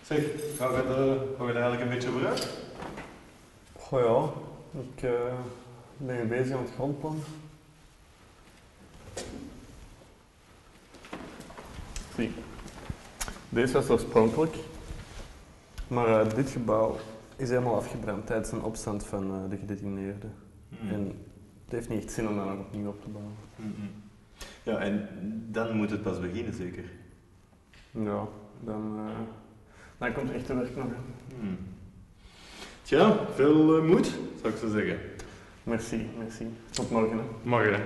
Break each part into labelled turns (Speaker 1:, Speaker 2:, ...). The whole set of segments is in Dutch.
Speaker 1: Zeg, gaan we er eigenlijk een beetje vooruit?
Speaker 2: Goh ja, ik ben hier bezig aan het grondplan. Zie, deze was oorspronkelijk, maar dit gebouw is helemaal afgebrand tijdens een opstand van de gedetineerden. En het heeft niet echt zin om dat nog opnieuw op te bouwen.
Speaker 1: Ja, en dan moet het pas beginnen, zeker?
Speaker 2: Ja, dan komt er echt te werk nog.
Speaker 1: Tja, veel moed, zou ik zo zeggen.
Speaker 2: Merci, merci. Tot morgen. Hè.
Speaker 1: Morgen.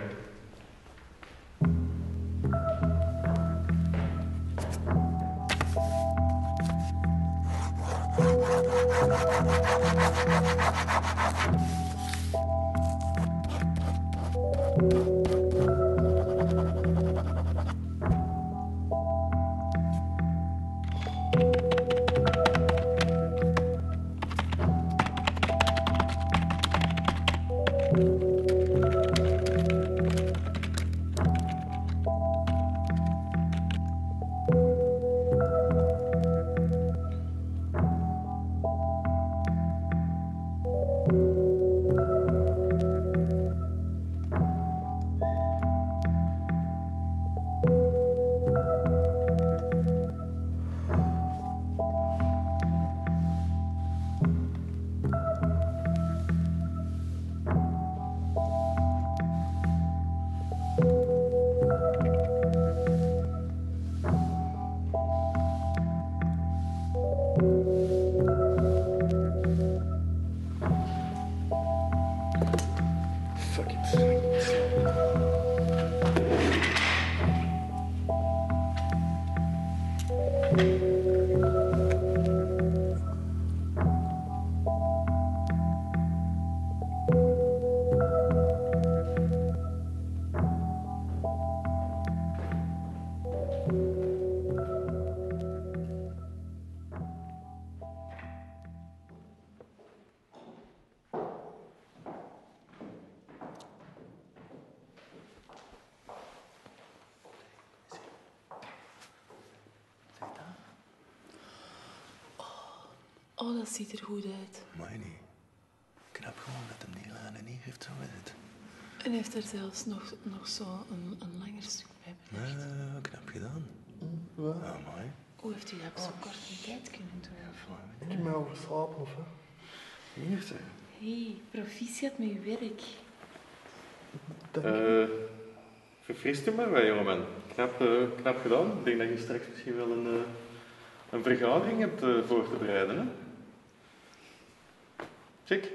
Speaker 3: Oh, dat ziet er goed uit.
Speaker 4: Mooi niet. Knap gewoon dat hem die laan en hier heeft zo gezet.
Speaker 3: En heeft er zelfs nog zo een langer stuk bij belegd.
Speaker 4: Nou, knap gedaan.
Speaker 2: Ja.
Speaker 4: Oh, mooi.
Speaker 3: Hoe heeft u dat op zo'n korte tijd kunnen doen?
Speaker 2: Ik heb mij overslapen, of hè?
Speaker 4: Hier zeg.
Speaker 3: Hé, proficiat met uw werk.
Speaker 1: Verfrist u maar wel, jongeman. Knap gedaan. Ik denk dat je straks misschien wel een vergadering hebt voor te bereiden, hè? Check.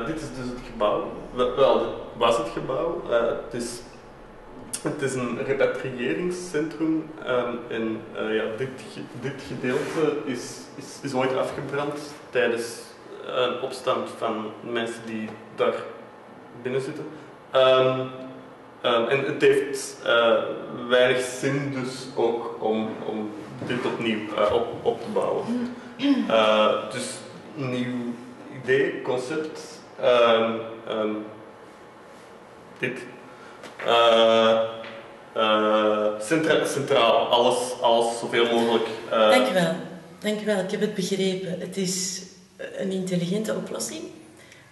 Speaker 2: dit is dus het gebouw. Wel, dit was het gebouw. Het is een repatriëringscentrum en dit gedeelte is ooit afgebrand tijdens een opstand van mensen die daar binnen zitten. En het heeft weinig zin dus ook om dit opnieuw op te bouwen. Dus een nieuw idee, concept, dit. Centraal, alles zoveel mogelijk.
Speaker 3: Dank u wel, ik heb het begrepen. Het is een intelligente oplossing.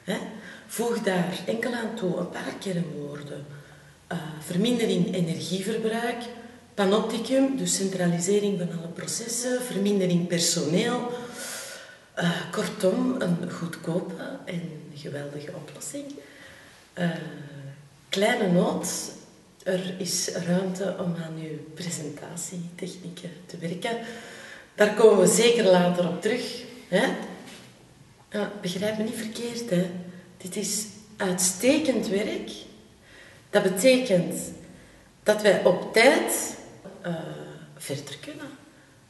Speaker 3: Hè? Voeg daar enkel aan toe een paar kernwoorden. Vermindering energieverbruik, panopticum, dus centralisering van alle processen, vermindering personeel. Kortom, een goedkope en geweldige oplossing. Kleine noot, er is ruimte om aan uw presentatietechnieken te werken. Daar komen we zeker later op terug. Hè? Begrijp me niet verkeerd, hè? Dit is uitstekend werk. Dat betekent dat wij op tijd verder kunnen.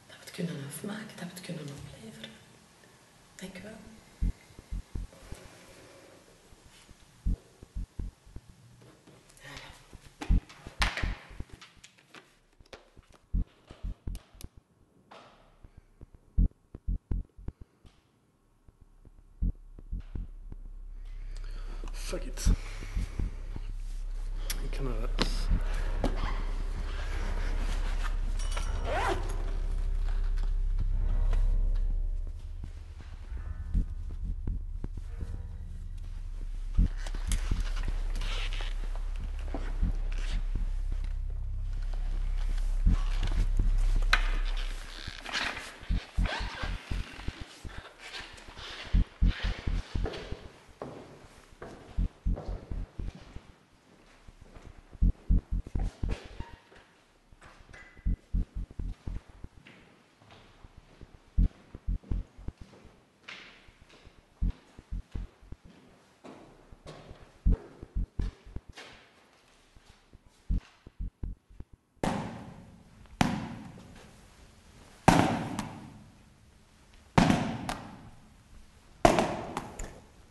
Speaker 3: Dat we het kunnen afmaken, dat we het kunnen opleveren. Dank u wel.
Speaker 2: Fuck it. Ik ga naar huis.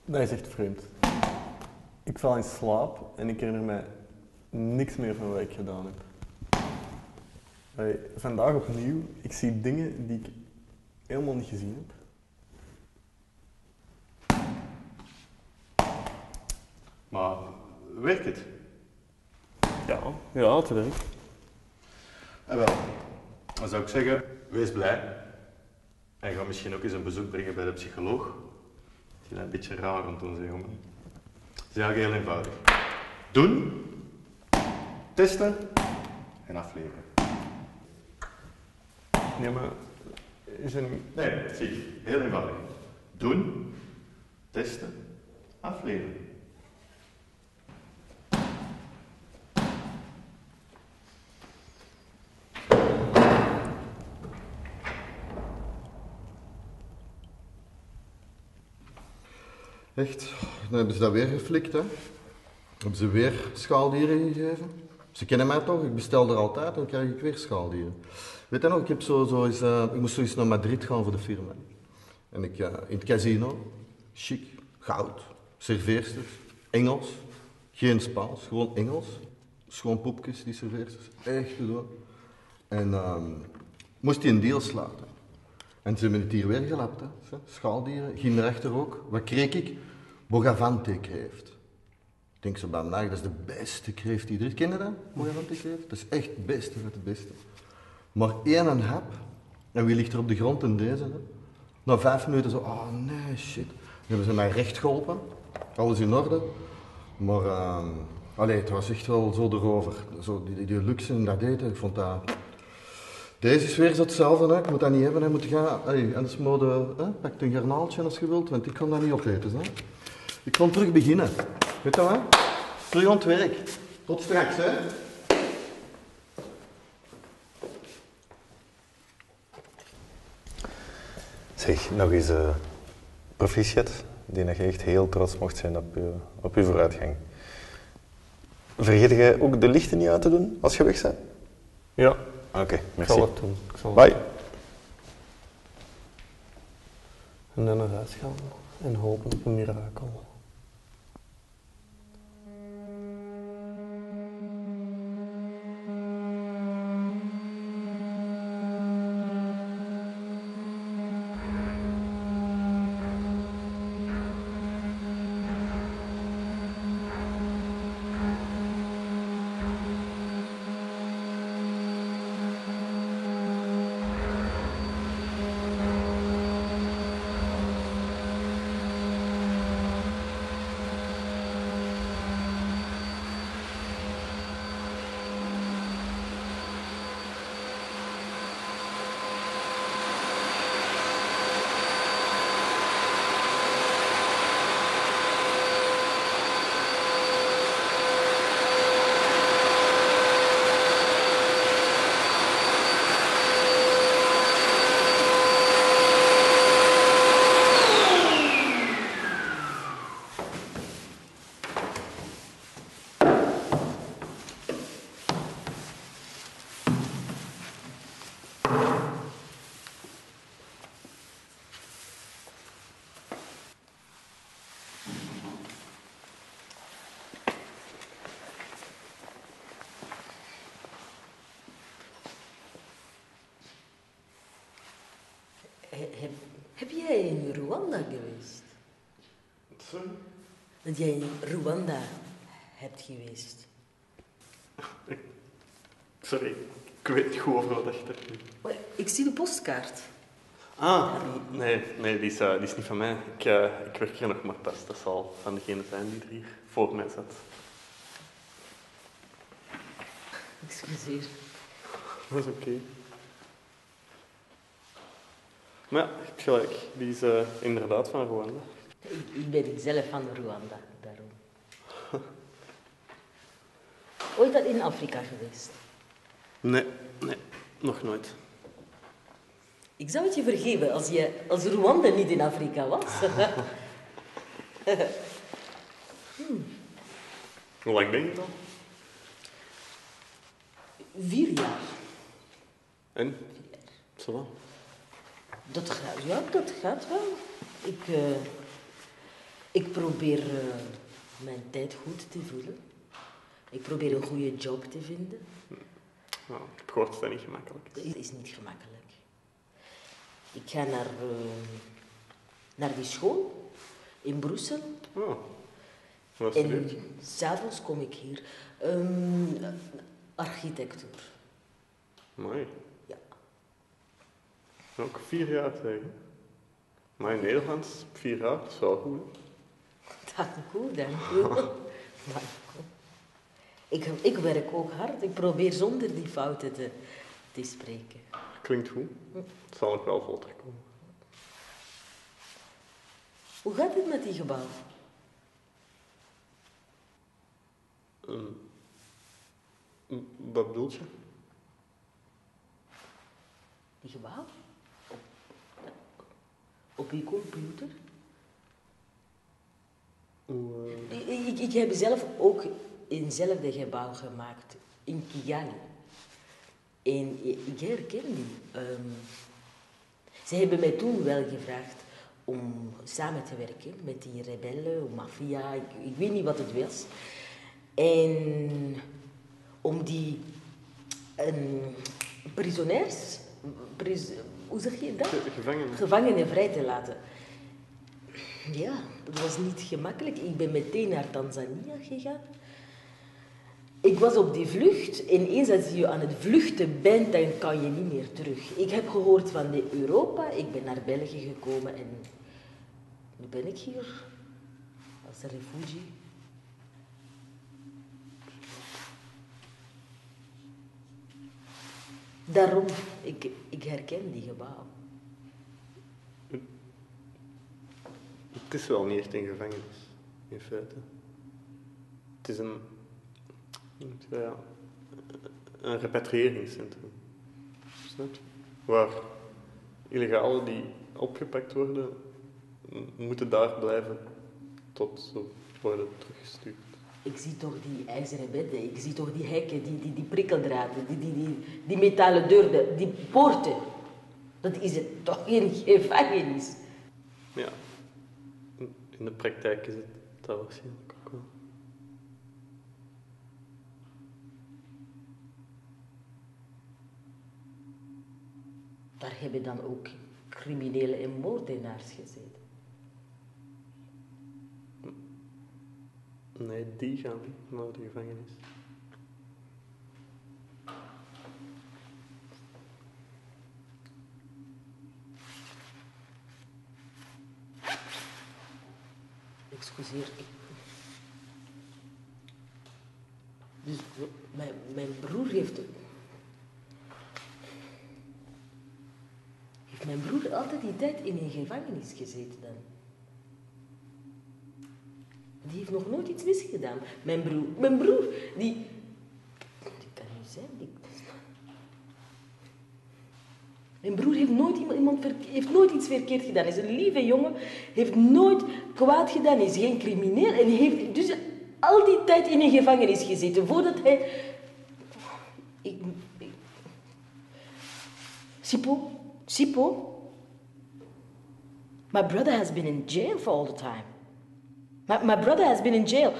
Speaker 2: Dat is echt vreemd. Ik val in slaap en ik herinner mij niks meer van wat ik gedaan heb. Vandaag opnieuw, ik zie dingen die ik helemaal niet gezien heb.
Speaker 1: Maar werkt het?
Speaker 2: Ja, het werkt.
Speaker 1: Wel, dan zou ik zeggen, wees blij. En ga misschien ook eens een bezoek brengen bij de psycholoog. Ik vind dat een beetje raar om te doen, jongen. Het is eigenlijk heel eenvoudig. Doen, testen en afleveren.
Speaker 2: Nee, maar is er niet...
Speaker 1: Nee, zie, heel eenvoudig. Doen, testen, afleveren.
Speaker 5: Echt, dan hebben ze dat weer geflikt, hè. Hebben ze weer schaaldieren gegeven. Ze kennen mij toch, ik bestel er altijd en dan krijg ik weer schaaldieren. Weet je nog, ik moest zo eens naar Madrid gaan voor de firma. En ik, in het casino, chic, goud, serveersters, Engels, geen Spaans, gewoon Engels. Schoon poepjes, die serveersters, echt te doen. En moest hij een deal sluiten. En ze hebben het hier weer gelapt, hè. Schaaldieren, ging erachter ook. Wat kreeg ik? Bogavante kreeft. Ik denk zo bij mij, dat is de beste kreeft die er is. Ken je dat? Bogavante kreeft? Dat is echt het beste van het beste. Maar één hap, en wie ligt er op de grond en deze, hè? Na 5 minuten zo, oh nee, shit. Dan hebben ze mij recht geholpen, alles in orde. Maar, het was echt wel zo erover. Zo die luxe en dat eten, ik vond dat... Deze is weer zo hetzelfde, hè. Ik moet dat niet hebben, hè. Moet gaan, anders moet je, pak een garnaaltje als je wilt, want ik kan dat niet opeten. Hè. Ik kan terug beginnen. Weet je wat? Terug aan het werk. Tot straks, hè.
Speaker 4: Zeg, nog eens proficiat
Speaker 1: Ik denk dat je echt heel trots mocht zijn op je vooruitgang. Vergeet jij ook de lichten niet uit te doen als je weg bent?
Speaker 2: Ja,
Speaker 1: Oké,
Speaker 2: ik
Speaker 1: merci.
Speaker 2: zal het doen.
Speaker 1: Bye.
Speaker 2: En dan naar huis gaan en hopen op een mirakel.
Speaker 3: Heb jij in Rwanda geweest?
Speaker 2: Sorry?
Speaker 3: Dat jij in Rwanda hebt geweest?
Speaker 2: Sorry, ik weet niet goed over wat je het hebt.
Speaker 3: Maar ik zie de postkaart.
Speaker 2: Ah, nee, die is niet van mij. Ik werk hier nog maar pas. Dat zal van degene zijn die er hier voor mij zat.
Speaker 3: Excuseer.
Speaker 2: Dat is oké. Maar ja, je hebt gelijk. Die is inderdaad van Rwanda.
Speaker 3: Ik ben zelf van Rwanda, daarom. Ooit al in Afrika geweest?
Speaker 2: Nee, nog nooit.
Speaker 3: Ik zou het je vergeven als Rwanda niet in Afrika was.
Speaker 2: Hoe lang ben je dan?
Speaker 3: 4 jaar.
Speaker 2: En? Zo.
Speaker 3: Dat gaat wel. Ik probeer mijn tijd goed te vullen. Ik probeer een goede job te vinden.
Speaker 2: Nou, ik heb gehoord dat dat niet gemakkelijk is.
Speaker 3: Dat is niet gemakkelijk. Ik ga naar die school in Brussel.
Speaker 2: Oh, wat studeert je?
Speaker 3: En s'avonds kom ik hier. Architectuur.
Speaker 2: Mooi.
Speaker 3: Ja.
Speaker 2: Ook 4 jaar tegen. Maar in Nederlands, 4 jaar, dat is wel goed.
Speaker 3: Dank u, dank u. Dank u. Ik werk ook hard. Ik probeer zonder die fouten te spreken.
Speaker 2: Klinkt goed. Het zal nog wel vlotter komen.
Speaker 3: Hoe gaat het met die gebouw?
Speaker 2: Wat bedoel je?
Speaker 3: Die gebouw? Op je computer? Ik heb zelf ook eenzelfde gebouw gemaakt in Kigali. En ik herken die. Ze hebben mij toen wel gevraagd om samen te werken met die rebellen, maffia, ik weet niet wat het was. En om die prisonniers, hoe zeg je dat? Gevangenen vrij te laten. Ja, dat was niet gemakkelijk. Ik ben meteen naar Tanzania gegaan. Ik was op die vlucht en eens als je aan het vluchten bent, dan kan je niet meer terug. Ik heb gehoord van Europa, ik ben naar België gekomen en nu ben ik hier als refugee. Daarom, ik herken die gebouw.
Speaker 2: Het is wel niet echt een gevangenis, in feite. Het is een repatriëringscentrum. Snap je? Waar illegalen die opgepakt worden, moeten daar blijven tot ze worden teruggestuurd.
Speaker 6: Ik zie toch die ijzeren bedden, ik zie toch die hekken, die prikkeldraden, die metalen deuren, die poorten. Dat is het toch geen gevangenis?
Speaker 2: Ja, in de praktijk is het dat waarschijnlijk ook wel.
Speaker 6: Daar hebben dan ook criminelen en moordenaars gezeten.
Speaker 2: Nee, die gaan niet naar de gevangenis.
Speaker 6: Excuseer. Dus mijn broer heeft... Heeft mijn broer altijd die tijd in een gevangenis gezeten dan? Die heeft nog nooit iets misgedaan. Mijn broer, die kan niet zijn. Mijn broer heeft heeft nooit iets verkeerd gedaan. Is een lieve jongen, heeft nooit kwaad gedaan, is geen crimineel en heeft dus al die tijd in een gevangenis gezeten voordat hij... Sipo, my brother has been in jail for all the time. My brother has been in jail.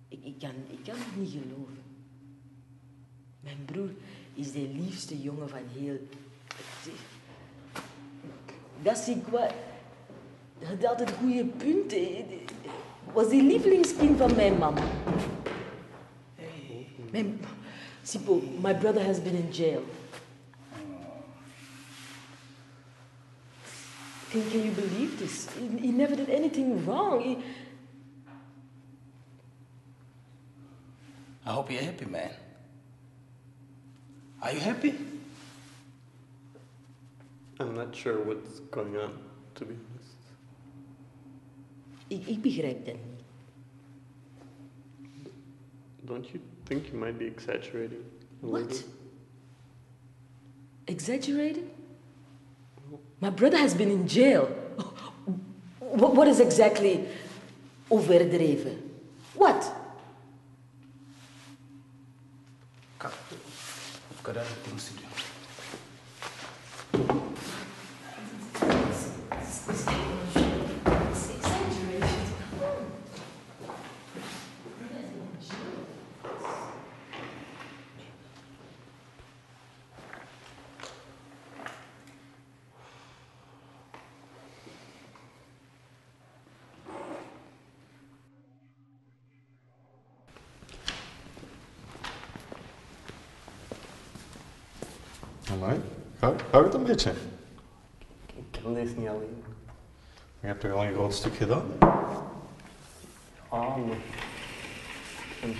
Speaker 6: Ik kan het niet geloven. Mijn broer is de liefste jongen van heel... Gasigwa had altijd goede punten. Was die lievelingskind van mijn mama. Sipo, my brother has been in jail. Can you believe this? He never did anything wrong.
Speaker 4: I hope you're happy, man. Are you happy?
Speaker 2: I'm not sure what's going on, to be honest.
Speaker 6: Ik begrijp dat niet.
Speaker 2: Don't you think you might be exaggerating a little
Speaker 6: What?
Speaker 2: bit?
Speaker 6: Exaggerated? My brother has been in jail. What is exactly overdreven? What?
Speaker 4: Come. I've got other things to do.
Speaker 1: Amai, gaat het een beetje?
Speaker 2: Ik kan deze niet alleen.
Speaker 1: Je hebt toch al een groot stuk gedaan?
Speaker 2: Ah, maar... En niet.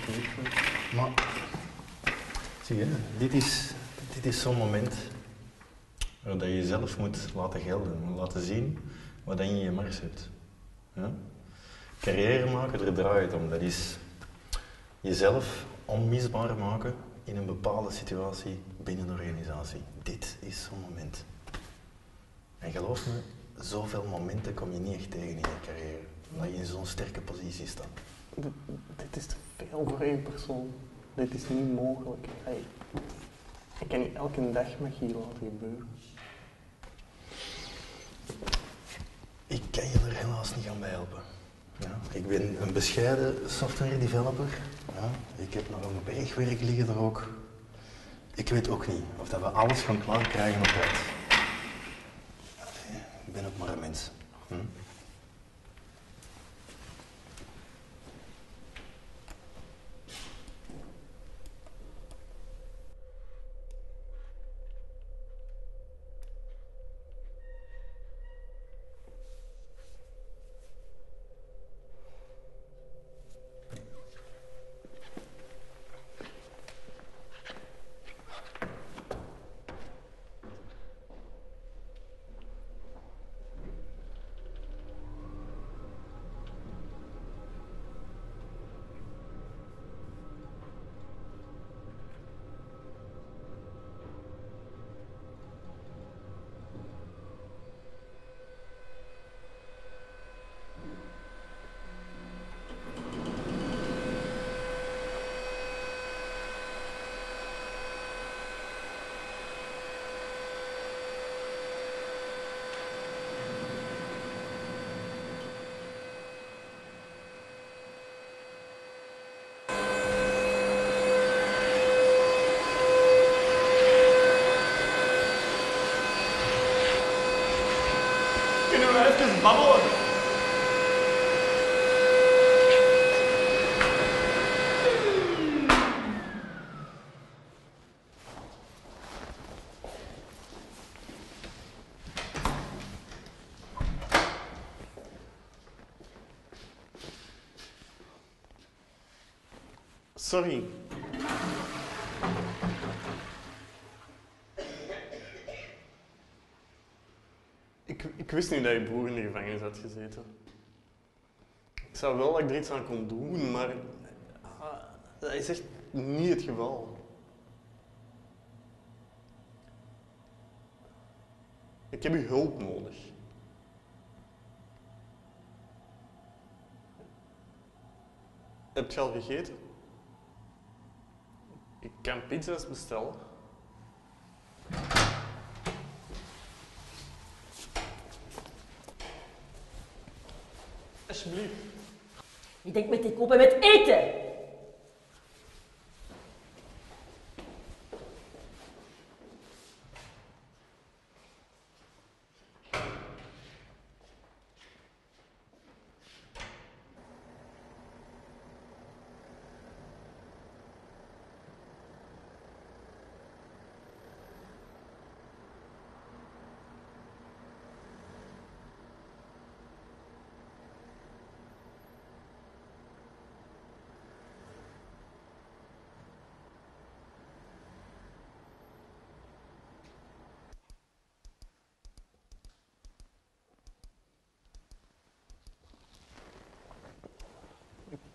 Speaker 1: Maar, zie je, dit is zo'n moment waar je jezelf moet laten gelden, laten zien wat je in je mars hebt. Ja? Carrière maken, daar draait het om. Dat is jezelf onmisbaar maken in een bepaalde situatie binnen de organisatie. Dit is zo'n moment. En geloof me, zoveel momenten kom je niet echt tegen in je carrière, omdat je in zo'n sterke positie staat.
Speaker 2: Dit is te veel voor één persoon. Dit is niet mogelijk. Hey, ik kan niet elke dag magie laten gebeuren.
Speaker 1: Ik kan je er helaas niet aan bij helpen. Ja, ik ben een bescheiden software developer. Ja, ik heb nog een berg werk liggen er ook. Ik weet ook niet of dat we alles gaan klaar krijgen op tijd. Ik ben ook maar een mens. Hm?
Speaker 2: even babbelen. Sorry. Ik wist niet dat je broer in de gevangenis had gezeten. Ik zou wel dat ik er iets aan kon doen, maar dat is echt niet het geval. Ik heb uw hulp nodig. Heb je al gegeten? Ik kan pizza's bestellen. Alsjeblieft.
Speaker 6: Je denkt met te kopen met eten.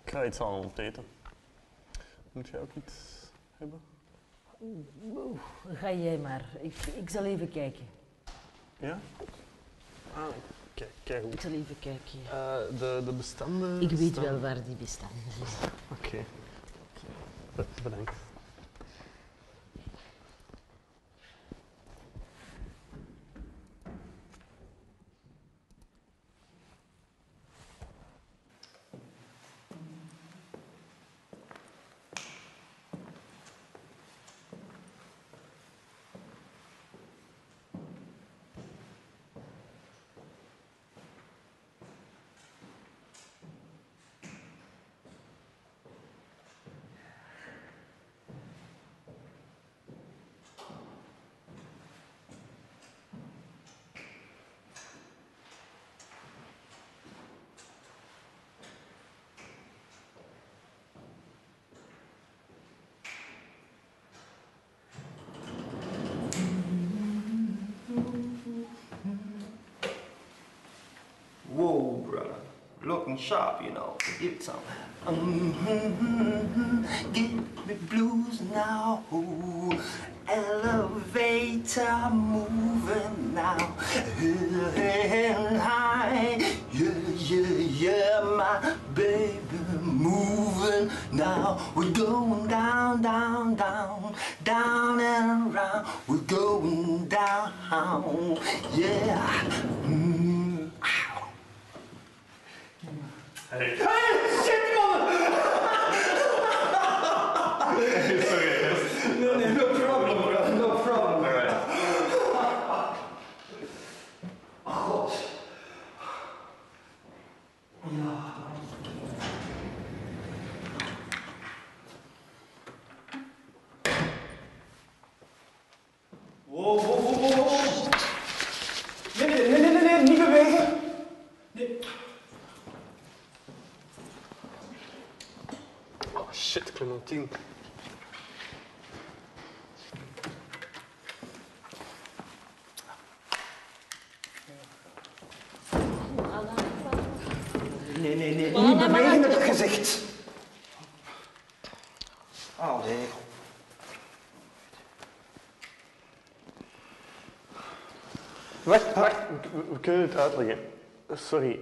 Speaker 2: Ik ga iets aan onteten. Moet jij ook iets hebben?
Speaker 6: Ga jij maar. Ik zal even kijken.
Speaker 2: Ja? Ah, kijk goed.
Speaker 6: Ik zal even kijken.
Speaker 2: De bestanden...
Speaker 6: Ik weet wel waar die bestanden zijn.
Speaker 2: Oké. Bedankt.
Speaker 4: Whoa, brother. Looking sharp, you know. Give it some. Give me blues now. Elevator moving now. And high. Yeah, my baby moving now. We're going down, down, down, down and around. We're going down. Yeah.
Speaker 2: Hey, shit, man! Sorry.
Speaker 4: No problem, bro. No problem.
Speaker 2: Alright.
Speaker 4: God. Ja. Wow. Nee, niet bewegen. Nee.
Speaker 2: Oh shit, Clementine.
Speaker 4: Nee, niet bewegen heb ik gezegd. Allee.
Speaker 2: Wacht. We kunnen het uitleggen. Sorry.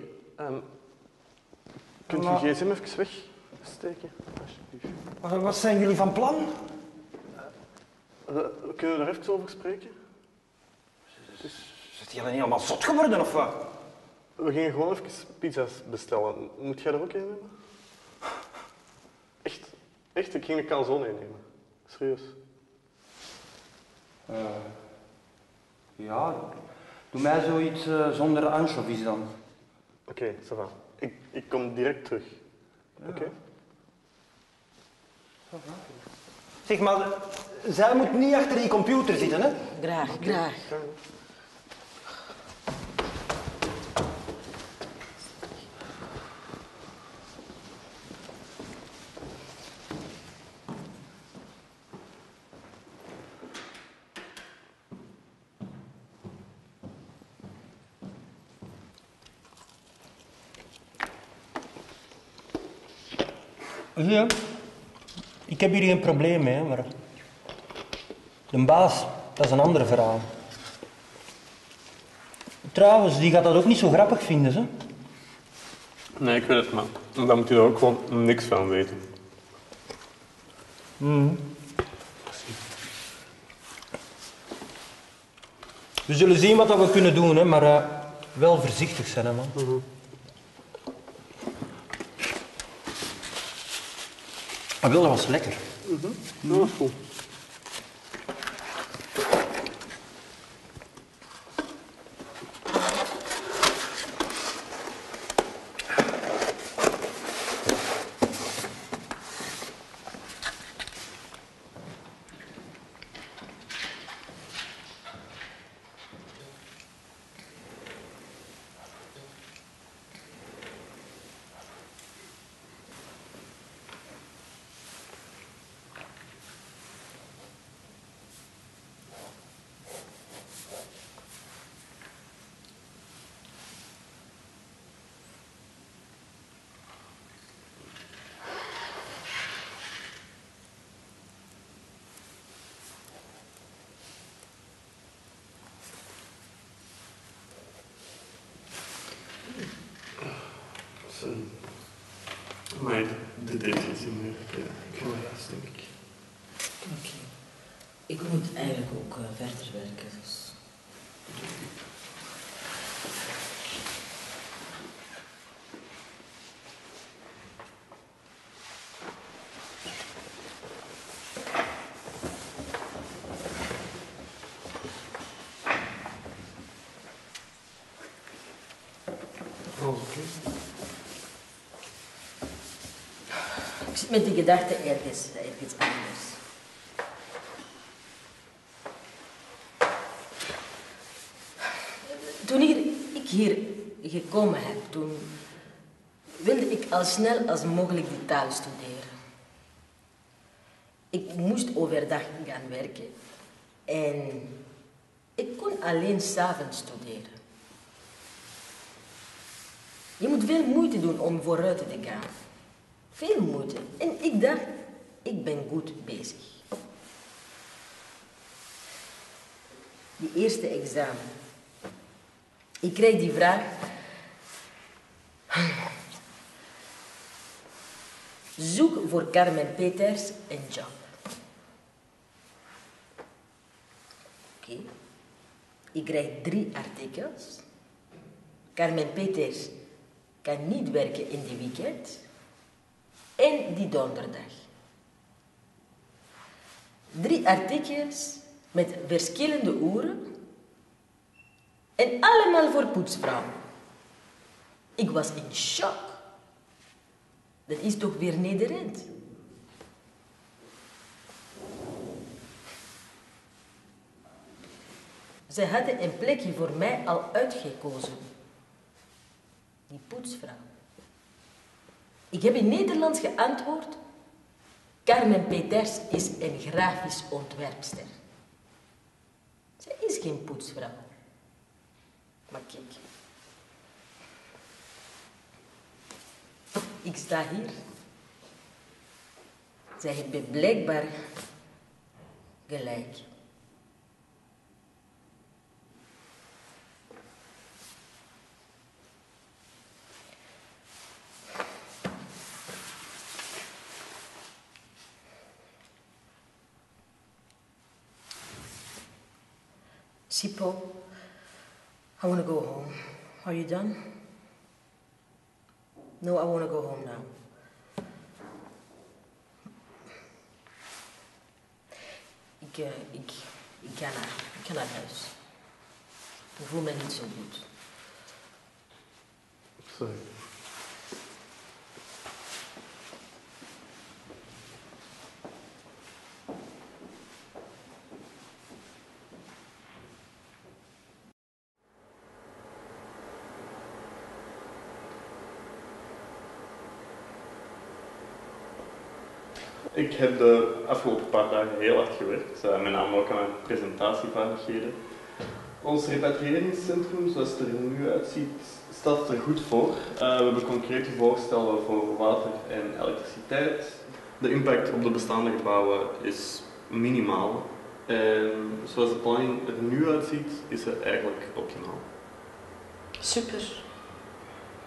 Speaker 2: Kunt u gsm even wegsteken? Alsjeblieft.
Speaker 4: Wat zijn jullie van plan?
Speaker 2: We kunnen er even over spreken?
Speaker 4: Zit jullie niet allemaal zot geworden of wat?
Speaker 2: We gingen gewoon even pizza's bestellen. Moet jij er ook een nemen? Echt, ik ging de calzone nemen. Serieus.
Speaker 4: Ja, Doe mij zoiets zonder anchovies dan.
Speaker 2: Oké, ça va. Ik kom direct terug. Oké?
Speaker 4: Zeg maar, zij moet niet achter die computer zitten, hè?
Speaker 6: Graag, graag.
Speaker 4: Ja, ik heb hier geen probleem mee, maar de baas, dat is een ander verhaal. Trouwens, die gaat dat ook niet zo grappig vinden, hè?
Speaker 2: Nee, ik weet het, maar dan moet je er ook gewoon niks van weten.
Speaker 4: We zullen zien wat we kunnen doen, hè, maar wel voorzichtig zijn, hè, man. Ah, wel, dat was lekker.
Speaker 2: Dat was goed. Maar dit heeft iets in meer. Ik ga naar huis, denk ik.
Speaker 6: Oké. Ik moet eigenlijk ook verder werken, dus... Ik zit met die gedachte ergens anders. Toen ik hier gekomen heb, toen wilde ik al snel als mogelijk die taal studeren. Ik moest overdag gaan werken en ik kon alleen 's avonds studeren. Je moet veel moeite doen om vooruit te gaan. Veel moeite. En ik dacht, ik ben goed bezig. Die eerste examen. Ik kreeg die vraag. Zoek voor Carmen Peters een job. Oké. Ik krijg 3 artikels. Carmen Peters kan niet werken in die weekend. En die donderdag. 3 artikels met verschillende uren. En allemaal voor poetsvrouwen. Ik was in shock. Dat is toch weer Nederland? Ze hadden een plekje voor mij al uitgekozen. Die poetsvrouw. Ik heb in Nederlands geantwoord. Carmen Peters is een grafisch ontwerpster. Zij is geen poetsvrouw. Maar kijk. Ik sta hier. Zij hebben blijkbaar gelijk. Sipo, I want to go home. Are you done? No, I want to go home now. Ik ga naar huis. Ik voel me niet zo goed.
Speaker 2: Sorry. Ik heb de afgelopen paar dagen heel hard gewerkt, met name ook aan mijn presentatievaardigheden. Ons repatriëringscentrum, zoals het er nu uitziet, staat er goed voor. We hebben concrete voorstellen voor water en elektriciteit. De impact op de bestaande gebouwen is minimaal. En zoals de planning er nu uitziet, is het eigenlijk optimaal.
Speaker 3: Super.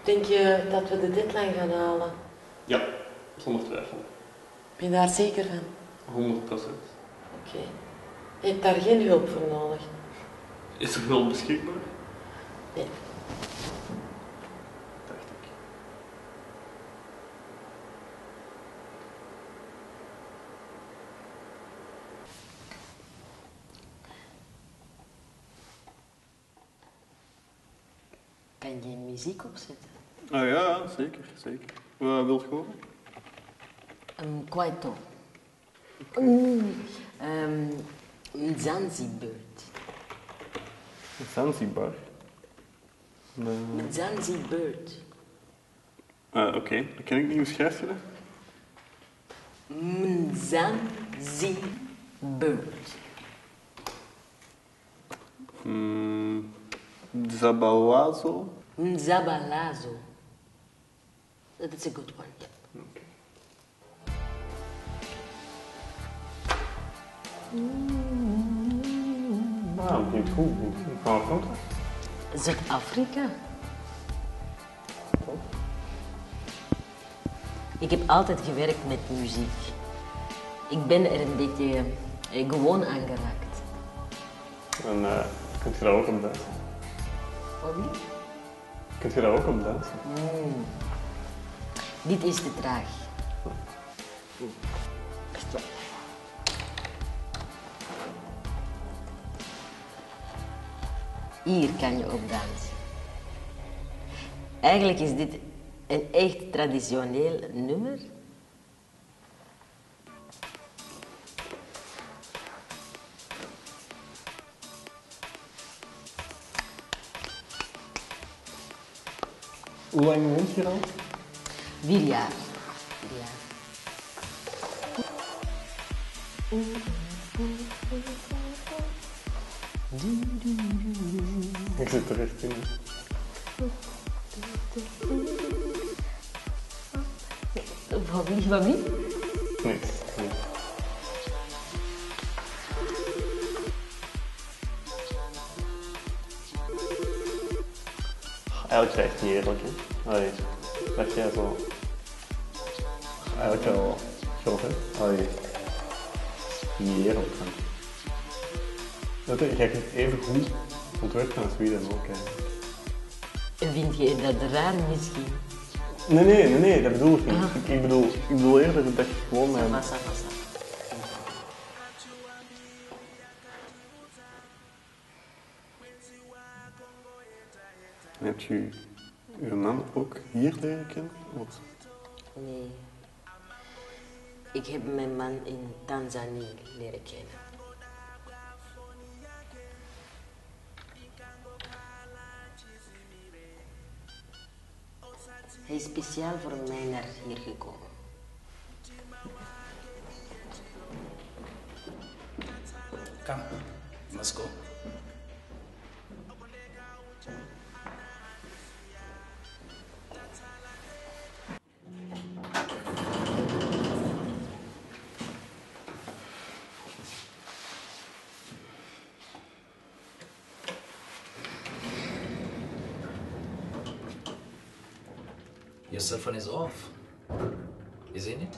Speaker 3: Denk je dat we de deadline gaan halen?
Speaker 2: Ja, zonder twijfel.
Speaker 3: Ben je daar zeker van?
Speaker 2: 100%.
Speaker 3: Oké. Je hebt daar geen hulp voor nodig.
Speaker 2: Is er hulp beschikbaar?
Speaker 3: Nee.
Speaker 2: Dacht ik.
Speaker 6: Kan je muziek opzetten?
Speaker 2: Ah ja, zeker, zeker. Wat wilt je horen?
Speaker 6: Een kwaito. Een Zanzibird.
Speaker 2: Zanzibar.
Speaker 6: Een Zanzibird.
Speaker 2: Oké, dat ken ik niet. Hoe schrijf je dat?
Speaker 6: Een Zanzibird.
Speaker 2: Zabalazo.
Speaker 6: Een Zabalazo. That's a good one. Yeah.
Speaker 2: Okay. Ah, klinkt goed. Van waar komt dat?
Speaker 6: Zuid-Afrika. Ik heb altijd gewerkt met muziek. Ik ben er een beetje gewoon aan geraakt.
Speaker 2: En kunt je daar ook op dansen?
Speaker 6: Wat?
Speaker 2: Kunt je daar ook op dansen?
Speaker 6: Dit is te traag. Echt waar. Hier kan je op dansen. Eigenlijk is dit een echt traditioneel nummer.
Speaker 2: Hoe lang woont je al?
Speaker 6: 4 jaar. 4 jaar.
Speaker 2: Ik zit er echt in.
Speaker 6: Van wie? Van wie?
Speaker 2: Niks. Eigenlijk is het echt niet eerlijk, hè. Allee, dat jij zo... Eigenlijk wel grof, hè. Allee, niet eerlijk, hè. Dat jij kunt even goed ontwerpen als wie dan ook, hè.
Speaker 6: Vind je dat raar misschien?
Speaker 2: Nee, dat bedoel ik niet. Ik bedoel eerder dat je gewoon mijn...
Speaker 6: Massa.
Speaker 2: Heb je uw man ook hier leren kennen? Of?
Speaker 6: Nee. Ik heb mijn man in Tanzania leren kennen. Hij is speciaal voor mij naar hier gekomen.
Speaker 7: Come, let's go. Your cell phone is off, isn't it?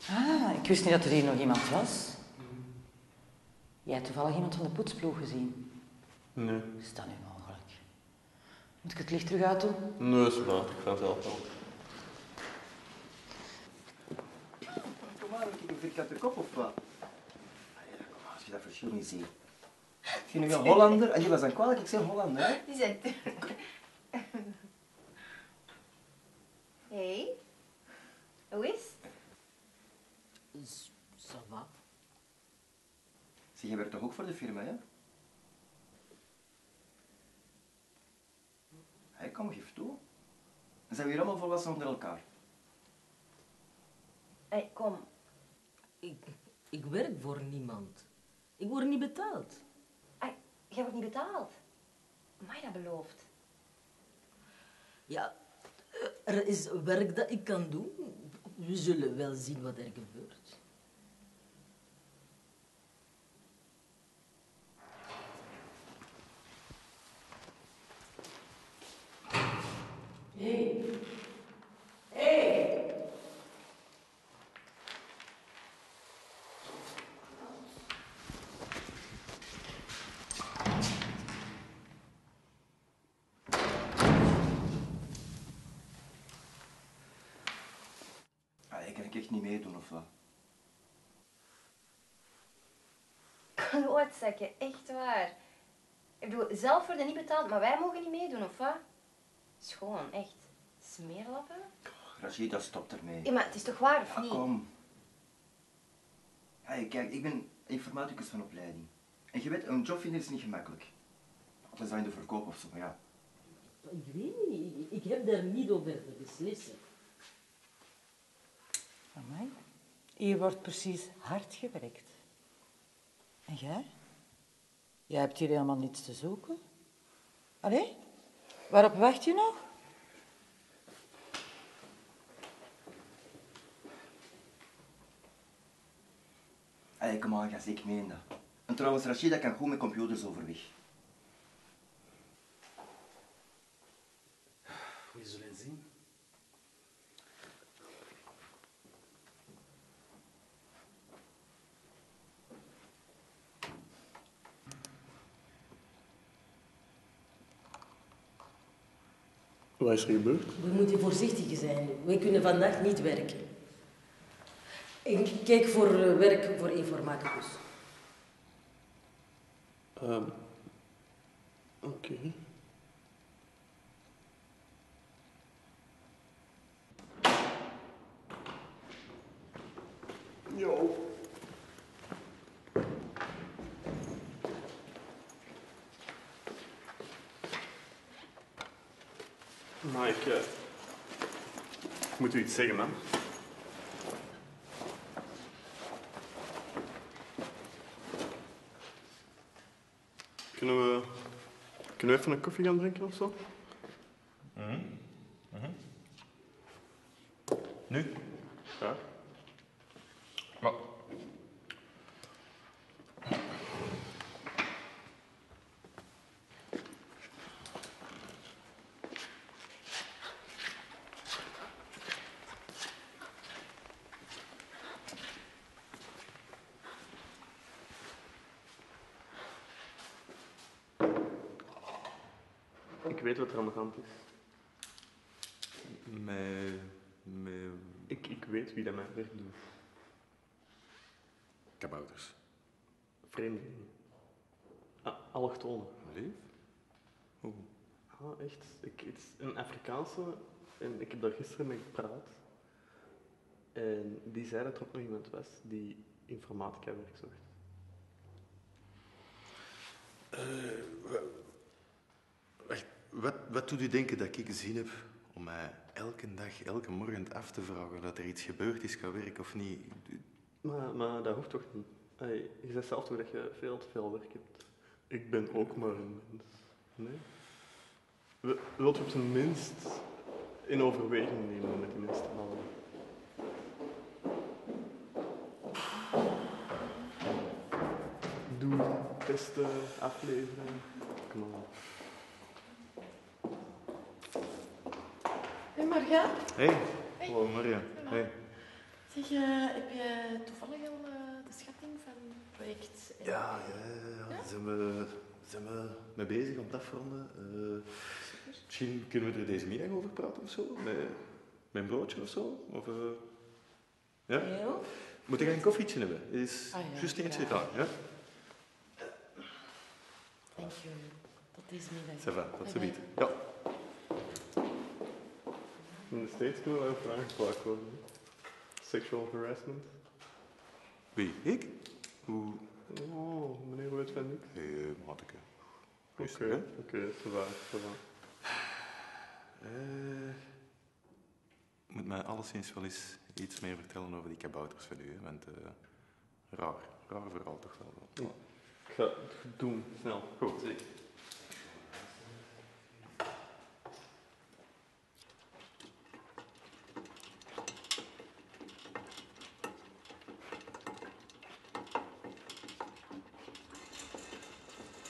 Speaker 8: Ah, ik wist niet dat er hier nog iemand was. Jij hebt toevallig iemand van de poetsploeg gezien.
Speaker 2: Nee.
Speaker 8: Is dat nu mogelijk? Moet ik het licht terug uitdoen?
Speaker 2: Nee, is waar. Ik ga zelf wel.
Speaker 9: Kom maar, heb ik een vierkante kop of wat? Ah ja, kom maar, als je dat verschil niet ziet. Ik vind nu een Hollander, en die was dan kwalijk, ik zeg Hollander, hè?
Speaker 10: Die zijn... Hey, hoe is?
Speaker 8: Ça va.
Speaker 9: Zie, je werkt toch ook voor de firma, hè? Hé, kom, geef toe. Dan zijn we hier allemaal volwassen onder elkaar.
Speaker 10: Hey, kom.
Speaker 6: Ik werk voor niemand. Ik word niet betaald.
Speaker 10: Hey, jij wordt niet betaald. Maar dat beloofd.
Speaker 6: Ja, er is werk dat ik kan doen. We zullen wel zien wat er gebeurt.
Speaker 8: Hey. Hey.
Speaker 9: Ah, ik kan echt niet meedoen, of wat?
Speaker 10: Klootzakken, echt waar. Ik bedoel, zelf worden niet betaald, maar wij mogen niet meedoen, of wat? Schoon, echt. Smeerlappen?
Speaker 9: Rashida, stop ermee.
Speaker 10: Ja, maar het is toch waar, of
Speaker 9: Ah,
Speaker 10: niet?
Speaker 9: kom. Hey, kijk, ik ben informaticus van opleiding. En je weet, een job vinden is niet gemakkelijk. Dat is in de verkoop of zo, maar ja.
Speaker 6: Ik weet niet, ik heb daar niet over te beslissen.
Speaker 8: Amai. Hier wordt precies hard gewerkt. En jij? Jij hebt hier helemaal niets te zoeken. Allee? Waarop wacht je nog?
Speaker 9: Hey, kom aan, gast, ik meen dat. En trouwens, Rashida kan goed met computers overweg.
Speaker 7: We zullen zien.
Speaker 2: Wat is er gebeurd?
Speaker 6: We moeten voorzichtig zijn. We kunnen vandaag niet werken. Ik kijk voor werk voor informaticus.
Speaker 2: Oké. Yo. Maar ik moet u iets zeggen, man. Kunnen we even een koffie gaan drinken of zo?
Speaker 1: Nu?
Speaker 2: Ja.
Speaker 1: Maar...
Speaker 2: Ik weet wat er aan de hand is.
Speaker 1: Met
Speaker 2: Ik weet wie dat mijn werk doet.
Speaker 1: kabouters.
Speaker 2: Vreemdelingen. Allochtonen.
Speaker 1: Lief? Hoe?
Speaker 2: Ah, echt? Het is een Afrikaanse en ik heb daar gisteren mee gepraat. En die zei dat er ook nog iemand was die informatica werk zocht.
Speaker 1: Wacht, wat doet u denken dat ik gezien heb om mij elke dag, elke morgen af te vragen dat er iets gebeurd is qua werk of niet?
Speaker 2: Maar dat hoeft toch niet? Hey, je zegt zelf toch dat je veel te veel werk hebt? Ik ben ook maar een mens. Nee? Wilt je op zijn minst in overweging nemen om met die mensen te babbelen? Doe testen, afleveren. Kom maar.
Speaker 3: Hé, Marga.
Speaker 1: Hey, hallo Maria. Hey.
Speaker 3: Zeg, heb je toevallig al de schatting van het project?
Speaker 1: Ja. Zijn we mee bezig om het afronden? Misschien kunnen we er deze middag over praten of zo? Met een broodje of zo? Of, ja?
Speaker 3: Heel?
Speaker 1: Moet ik een koffietje hebben? Is juist eentje daar, ja?
Speaker 3: Dank je. Tot deze middag.
Speaker 1: Ça va, tot ziens. Ja.
Speaker 2: In de States kunnen we over aangeklaagd worden. Sexual harassment.
Speaker 1: Wie? Ik? Hoe?
Speaker 2: Oh, meneer weet van niks.
Speaker 1: Hé, mateke.
Speaker 2: Oké, ça va.
Speaker 1: Moet mij alleszins wel eens iets meer vertellen over die kabouters van u, hè? Want raar verhaal toch wel.
Speaker 2: Ik ga het doen, snel. Goed, zeker.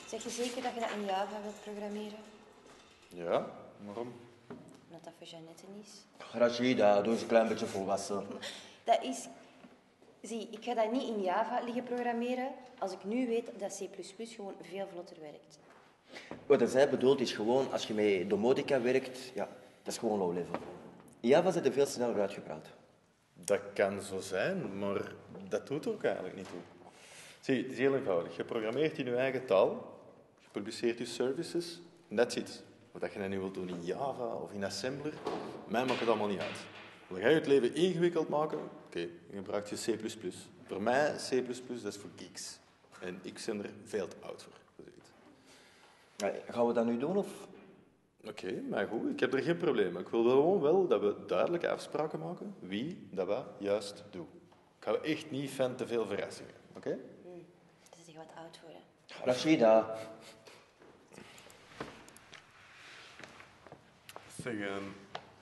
Speaker 10: Zeg je zeker dat je dat in Java wilt programmeren?
Speaker 1: Ja, waarom?
Speaker 10: Omdat dat voor Jeannette is.
Speaker 9: Rashida, doe eens een klein beetje volwassen.
Speaker 10: Dat is... Zie, ik ga dat niet in Java liggen programmeren als ik nu weet dat C++ gewoon veel vlotter werkt.
Speaker 9: Wat zij bedoelt is gewoon, als je met domotica werkt, ja, dat is gewoon low level. In Java zit er veel sneller uitgepraat.
Speaker 1: Dat kan zo zijn, maar dat doet er ook eigenlijk niet toe. Zie, het is heel eenvoudig. Je programmeert in je eigen taal, je publiceert je services, en that's it. Wat je dat nu wilt doen in Java of in Assembler, mij maakt het allemaal niet uit. Wil jij het leven ingewikkeld maken? Oké, je gebruikt je C++. Voor mij, C++, dat is voor geeks. En ik ben er veel te oud voor.
Speaker 9: Gaan we dat nu doen, of?
Speaker 1: Oké, maar goed, ik heb er geen probleem mee. Ik wil gewoon wel dat we duidelijke afspraken maken wie dat we juist doen. Ik hou echt niet van te veel verrassingen, oké?
Speaker 10: Dat is echt wat oud worden.
Speaker 9: Rashida.
Speaker 2: Zeg,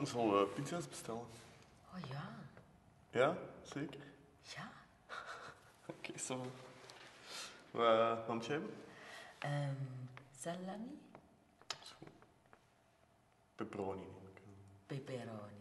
Speaker 2: zullen we pizza's bestellen?
Speaker 8: Oh ja.
Speaker 2: Ja, zeker?
Speaker 8: Ja.
Speaker 2: Oké, zo. Wat moet je hebben?
Speaker 8: Salami,
Speaker 2: Pepperoni neem ik.
Speaker 8: pepperoni.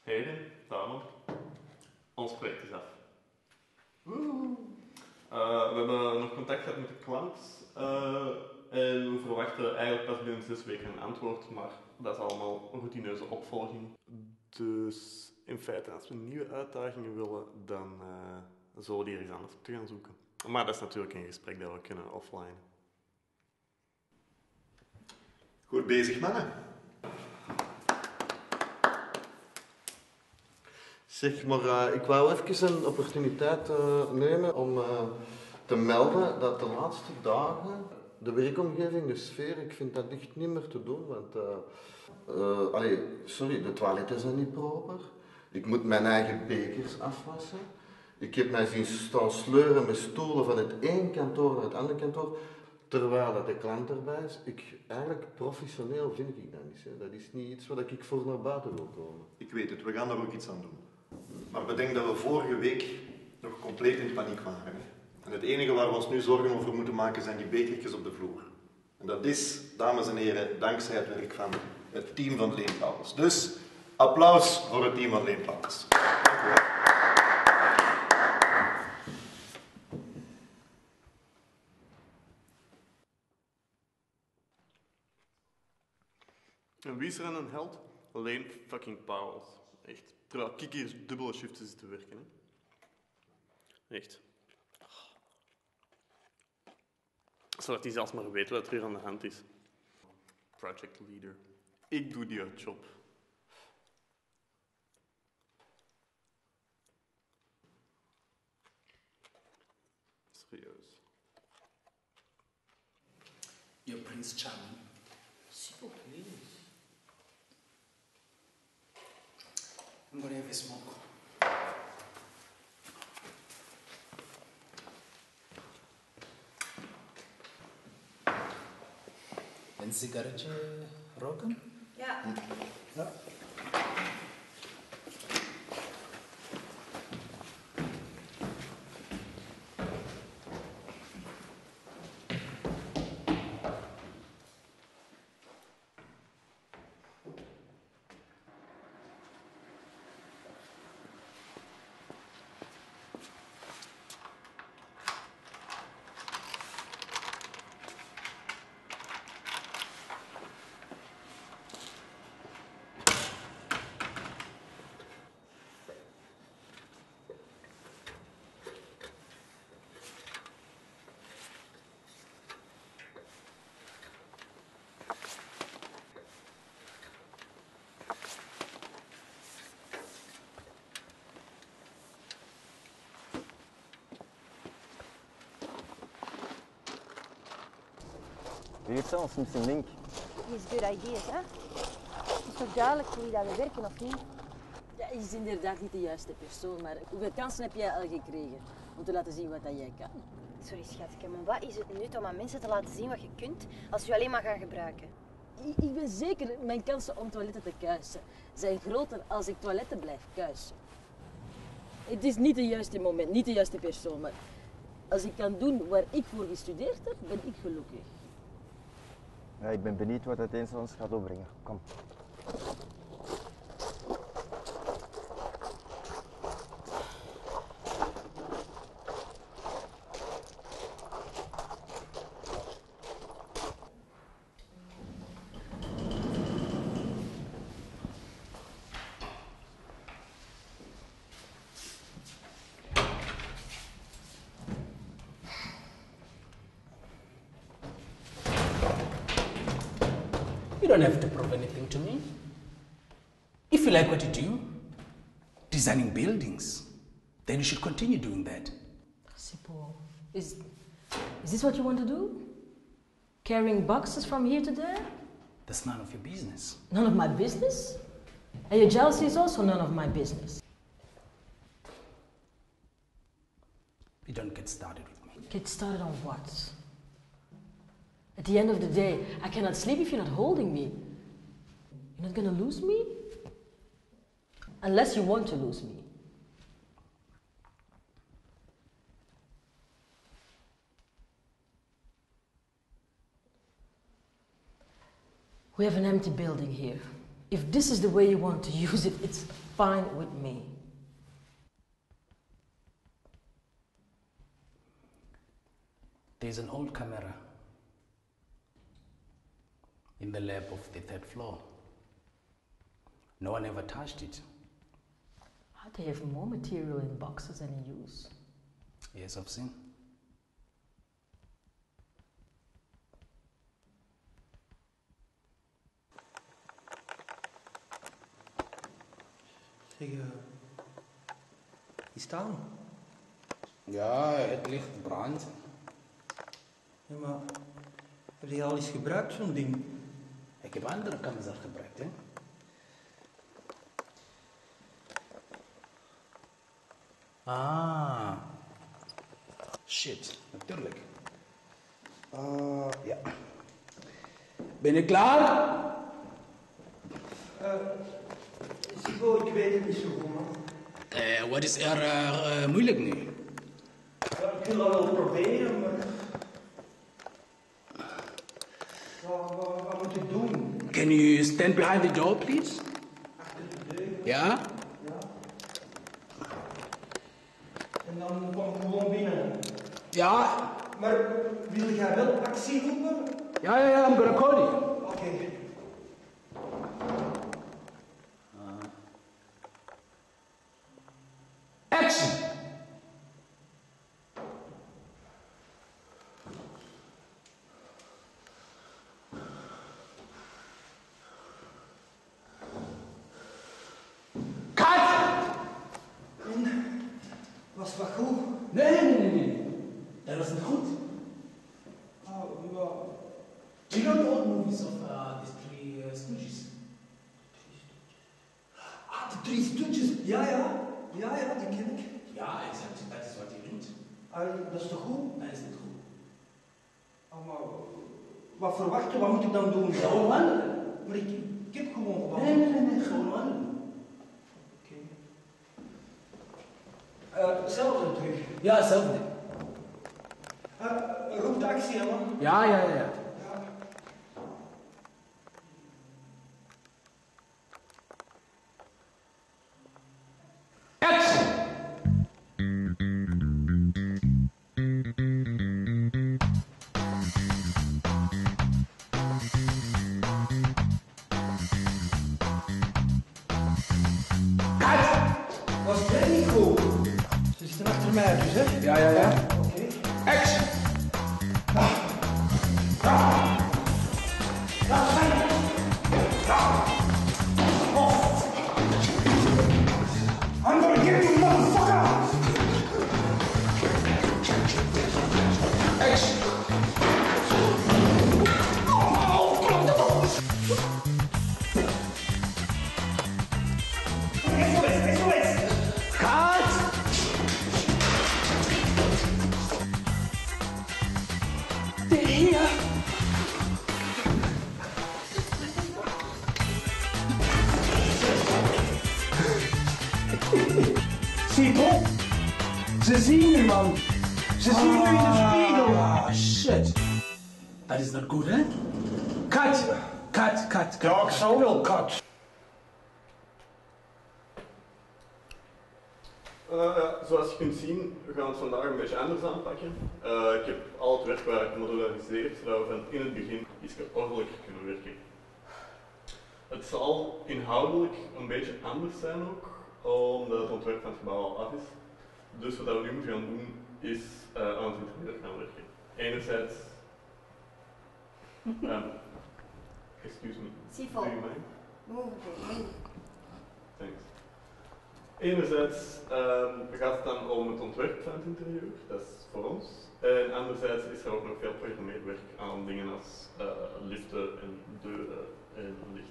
Speaker 2: Heren, dames, ons project is af. We hebben nog contact gehad met de klant en we verwachten eigenlijk pas binnen 6 weken een antwoord, maar dat is allemaal routineuze opvolging. Dus in feite, als we nieuwe uitdagingen willen, dan zullen we die ergens anders moeten gaan zoeken. Maar dat is natuurlijk een gesprek dat we kunnen offline.
Speaker 5: Goed bezig, mannen. Zeg, maar ik wou even een opportuniteit nemen om te melden dat de laatste dagen de werkomgeving, de sfeer, ik vind dat echt niet meer te doen, want sorry, de toiletten zijn niet proper. Ik moet mijn eigen bekers afwassen. Ik heb mij zien staan sleuren met stoelen van het één kantoor naar het andere kantoor, terwijl dat de klant erbij is. Eigenlijk professioneel vind ik dat niet. Hè. Dat is niet iets wat ik voor naar buiten wil komen.
Speaker 11: Ik weet het, we gaan daar ook iets aan doen. Maar bedenk dat we vorige week nog compleet in paniek waren. Hè. En het enige waar we ons nu zorgen over moeten maken zijn die bekertjes op de vloer. En dat is, dames en heren, dankzij het werk van het team van Leenpaus. Dus applaus voor het team van Leenpaus. Dank u wel.
Speaker 2: En wie is er aan een held? Alleen fucking Pauwels. Echt. Terwijl ik hier dubbele shiften zit te werken. Hè. Echt. Zodat hij zelfs maar weet wat er hier aan de hand is. Project leader. Ik doe die job. Serieus.
Speaker 7: Your Prince Charming.
Speaker 8: S'il vous plaît.
Speaker 7: I'm gonna have a smoke. Een sigaretje roken?
Speaker 10: Ja.
Speaker 7: Ja.
Speaker 9: Je weet zelfs Mr. Link.
Speaker 12: He is good ideas, hè? Het is toch duidelijk voor wie dat we werken, of niet?
Speaker 6: Ja, je is inderdaad niet de juiste persoon, maar hoeveel kansen heb jij al gekregen om te laten zien wat dat jij kan?
Speaker 12: Sorry, schatje, maar wat is het nut om aan mensen te laten zien wat je kunt, als je alleen maar gaat gebruiken?
Speaker 6: Ik ben zeker, mijn kansen om toiletten te kuisen zijn groter als ik toiletten blijf kuisen. Het is niet het juiste moment, niet de juiste persoon, maar als ik kan doen waar ik voor gestudeerd heb, ben ik gelukkig.
Speaker 9: Ja, ik ben benieuwd wat het eens van ons gaat opbrengen. Kom.
Speaker 7: You don't have to prove anything to me. If you like what you do, designing buildings, then you should continue doing that.
Speaker 6: Sipo, is this what you want to do? Carrying boxes from here to there?
Speaker 7: That's none of your business.
Speaker 6: None of my business? And your jealousy is also none of my business.
Speaker 7: You don't get started with me.
Speaker 6: Get started on what? At the end of the day, I cannot sleep if you're not holding me. You're not gonna lose me? Unless you want to lose me. We have an empty building here. If this is the way you want to use it, it's fine with me.
Speaker 7: There's an old camera in the lab of the 3rd floor. No one ever touched it.
Speaker 6: How they have more material in boxes than in use.
Speaker 7: Yes, I've seen.
Speaker 4: Zeg, is het aan?
Speaker 7: Ja, het licht brandt.
Speaker 4: Ja, maar heb je al eens gebruikt, zo'n ding?
Speaker 7: Ik heb andere kamers al gebruikt, hè. Ah. Shit, natuurlijk. Ja. Ben je klaar?
Speaker 4: Sibo, ik weet het niet zo goed, man.
Speaker 7: Wat is er moeilijk nu?
Speaker 4: Ja, ik wil dat wel proberen, maar... Wat moet ik doen?
Speaker 7: Can you stand behind the door, please? Ja?
Speaker 4: Ja. En dan kom ik gewoon binnen.
Speaker 7: Ja.
Speaker 4: Maar wil jij wel actie roepen?
Speaker 7: Ja, I'm gonna call you.
Speaker 4: Oké.
Speaker 7: Action!
Speaker 4: Was wat goed?
Speaker 7: Nee. Dat was niet goed.
Speaker 4: Oh, ja.
Speaker 7: Do you know the old movies of these three Stooges?
Speaker 4: Ah, de
Speaker 13: Drie toetjes, ja, die ken ik.
Speaker 7: Ja, exact. Dat is wat hij doet.
Speaker 13: Dat is toch goed?
Speaker 7: Dat is niet goed.
Speaker 13: Maar wat verwacht je? Wat moet ik dan doen?
Speaker 7: Gewoon wandelen.
Speaker 13: Maar ik heb gewoon gewandeld.
Speaker 7: Nee. Gewoon wandelen.
Speaker 13: Hetzelfde terug.
Speaker 7: Ja, hetzelfde.
Speaker 13: Roep de actie, hè, man.
Speaker 7: Ja.
Speaker 13: Was jij niet goed? Ze zitten achter mij dus, hè?
Speaker 7: Ja.
Speaker 13: Oké.
Speaker 7: Action!
Speaker 13: I'm gonna get you, motherfucker!
Speaker 7: Action!
Speaker 13: Zie toch? Ze zien u, man. Ze zien u in de spiegel.
Speaker 7: Ah, shit. Dat is not good, hè? Cut!
Speaker 13: Ja, ik zou wel cut.
Speaker 2: Zoals je kunt zien, we gaan het vandaag een beetje anders aanpakken. Ik heb al het werk waar gemodulariseerd, zodat we van in het begin iets ordelijker kunnen werken. Het zal inhoudelijk een beetje anders zijn ook, omdat het ontwerp van het gebouw al af is. Dus wat we nu moeten gaan doen, is aan het interieur gaan werken. Enerzijds... excuse me.
Speaker 10: Sifo.
Speaker 2: Do you mind?
Speaker 10: Move.
Speaker 2: Thanks. Enerzijds gaat het dan om het ontwerp van het interieur, dat is voor ons. En anderzijds is er ook nog veel programmeerwerk aan dingen als liften en deuren en licht.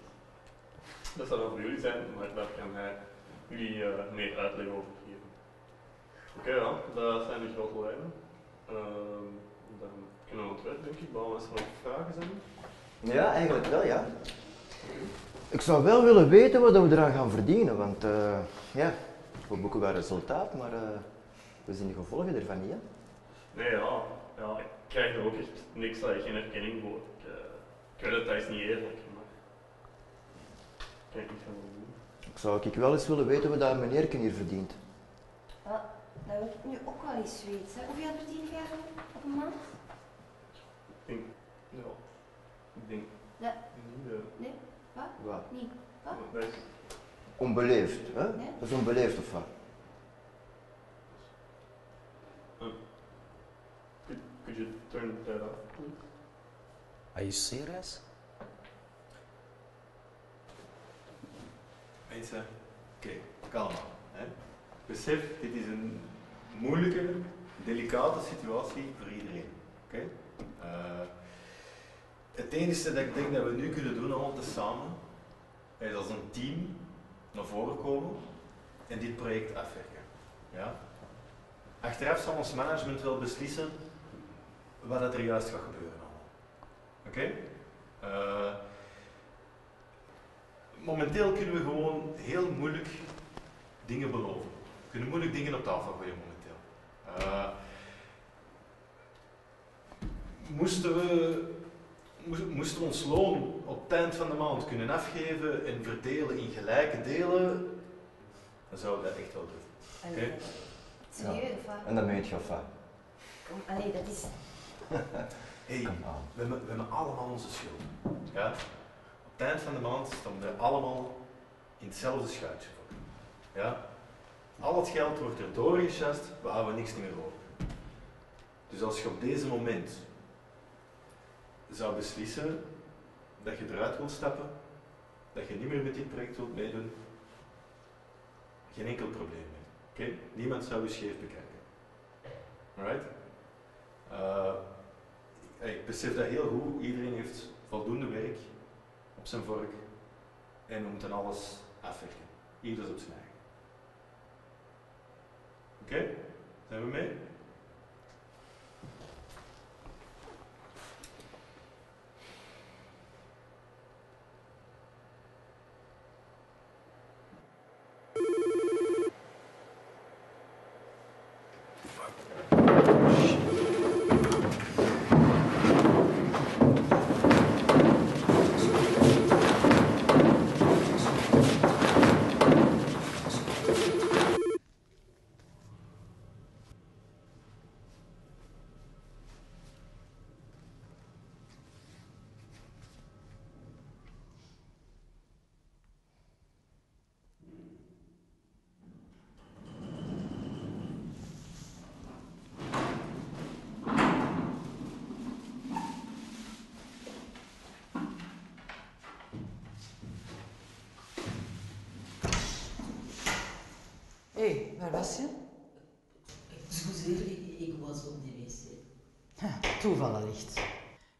Speaker 2: Dat zal dan voor jullie zijn, maar daar kan hij jullie meer uitleg over geven. Oké, ja, dat zijn de grote lijnen. Dan kunnen we aan het werk, denk ik. Bouwen als er nog vragen zijn.
Speaker 9: Ja, eigenlijk wel, ja. Ik zou wel willen weten wat we eraan gaan verdienen, want ja, we boeken wel resultaat, maar we zien de gevolgen ervan niet, hè?
Speaker 2: Nee, ja, ik krijg er ook echt niks, geen erkenning voor. Ik weet dat is niet eerlijk, maar ik kan niet van doen.
Speaker 9: Ik zou wel eens willen weten wat dat meneerken hier verdient.
Speaker 10: Dat wil ik nu ook wel eens weten. Hoeveel verdien jij op een maand?
Speaker 2: Ik denk...
Speaker 10: Ja.
Speaker 2: Niet,
Speaker 10: Nee? Wat?
Speaker 9: Wat?
Speaker 10: Niet. Wat?
Speaker 2: Dat is...
Speaker 9: Onbeleefd, hè?
Speaker 10: Nee.
Speaker 9: Dat is onbeleefd of wat?
Speaker 2: Could you turn that off, please?
Speaker 7: Are you serious?
Speaker 1: Mensen, oké, kalm. Hè. Besef, dit is een moeilijke, delicate situatie voor iedereen. Oké? Het enige dat ik denk dat we nu kunnen doen, allemaal tezamen, is als een team naar voren komen en dit project afwerken. Ja? Achteraf zal ons management wel beslissen wat er juist gaat gebeuren. Oké? Momenteel kunnen we gewoon heel moeilijk dingen beloven. We kunnen moeilijk dingen op tafel gooien momenteel. Moesten we ons loon op het eind van de maand kunnen afgeven en verdelen in gelijke delen, dan zouden we dat echt wel doen. Oké?
Speaker 10: Serieus, of wat?
Speaker 9: En dan meet je of wat?
Speaker 10: Allee, dat is...
Speaker 1: Hey, we hebben allemaal onze schuld. Ja? Op het eind van de maand staan we allemaal in hetzelfde schuitje voor. Ja? Al het geld wordt er doorgejast, we houden niks meer over. Dus als je op deze moment zou beslissen dat je eruit wilt stappen, dat je niet meer met dit project wilt meedoen, geen enkel probleem mee. Oké? Niemand zou je scheef bekijken. Alright? Ik besef dat heel goed. Iedereen heeft voldoende werk op zijn vork en we moeten alles afwerken. Ieder op zijn eigen. Oké? Zijn we mee?
Speaker 8: Hé, waar was je?
Speaker 6: Excuseer, ik was op de wc.
Speaker 8: Toeval allicht.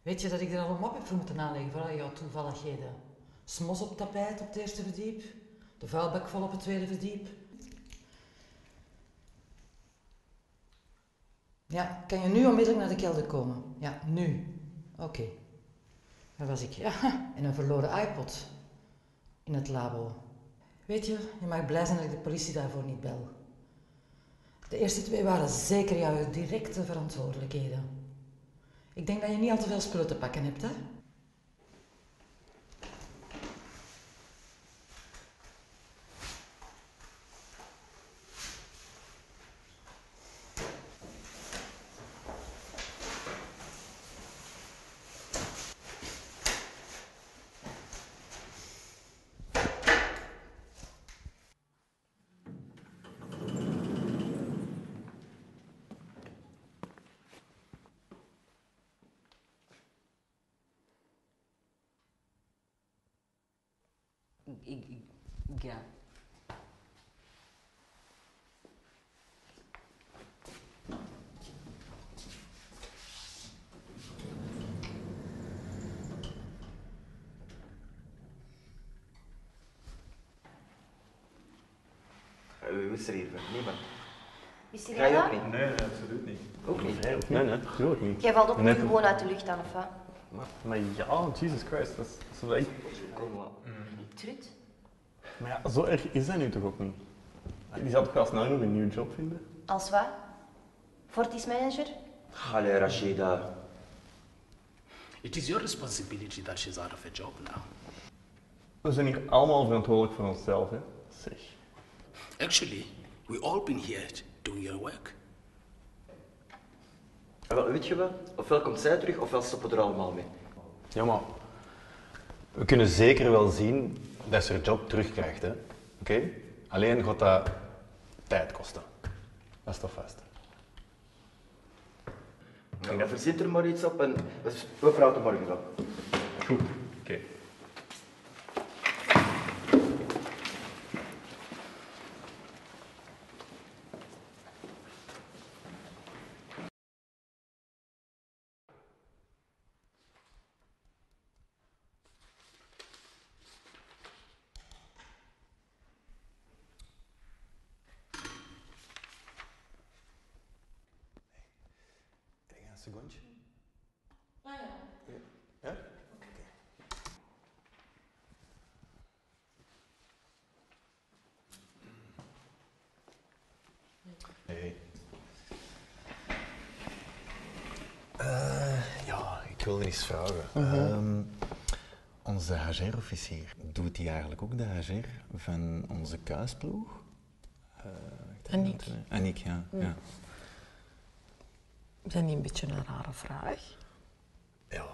Speaker 8: Weet je dat ik er al een map heb voor moeten aanleggen voor al jouw toevalligheden? Smos op tapijt op het eerste verdiep, de vuilbak vol op het tweede verdiep. Ja, kan je nu onmiddellijk naar de kelder komen? Ja, nu. Oké. Waar was ik? Ja, en een verloren iPod. In het labo. Weet je, je mag blij zijn dat ik de politie daarvoor niet bel. De eerste 2 waren zeker jouw directe verantwoordelijkheden. Ik denk dat je niet al te veel spullen te pakken hebt, hè?
Speaker 6: Ja.
Speaker 9: U wist er hiervan, niemand.
Speaker 10: Wist je
Speaker 9: Jij
Speaker 10: dat?
Speaker 9: ook niet?
Speaker 1: Nee, absoluut niet.
Speaker 9: Ook niet?
Speaker 2: Nee, natuurlijk niet.
Speaker 10: Jij valt ook
Speaker 2: Net-
Speaker 10: nu gewoon uit de lucht aan, of wat?
Speaker 2: Maar ja, Jesus Christ, dat is wel echt...
Speaker 10: Trut.
Speaker 2: Maar ja, zo erg is dat nu toch ook niet? Die zal toch wel snel nog een nieuwe job vinden?
Speaker 10: Als wat? Fortis manager?
Speaker 9: Allee, Rashida.
Speaker 7: It is your responsibility that she's out of a job now.
Speaker 2: We zijn hier allemaal verantwoordelijk voor onszelf, hè? Zeg.
Speaker 7: Actually, we all been here doing your work.
Speaker 9: Wel, weet je wat? Ofwel komt zij terug, ofwel stoppen we er allemaal mee.
Speaker 1: Ja, maar we kunnen zeker wel zien dat ze haar job terugkrijgt, hè? Oké? Alleen gaat dat tijd kosten. Dat is toch vast.
Speaker 9: Ja, dan verzint er maar iets op en we praten morgen wel.
Speaker 1: Goed. Oké. Een secondje.
Speaker 3: Ah ja.
Speaker 1: Ja? Hey. Ja, ik wilde eens vragen. Onze HR-officier, doet hij eigenlijk ook de HR van onze kuisploeg?
Speaker 3: Aniek.
Speaker 1: Aniek, ja. Ja.
Speaker 3: Is dat niet een beetje een rare vraag?
Speaker 1: Ja,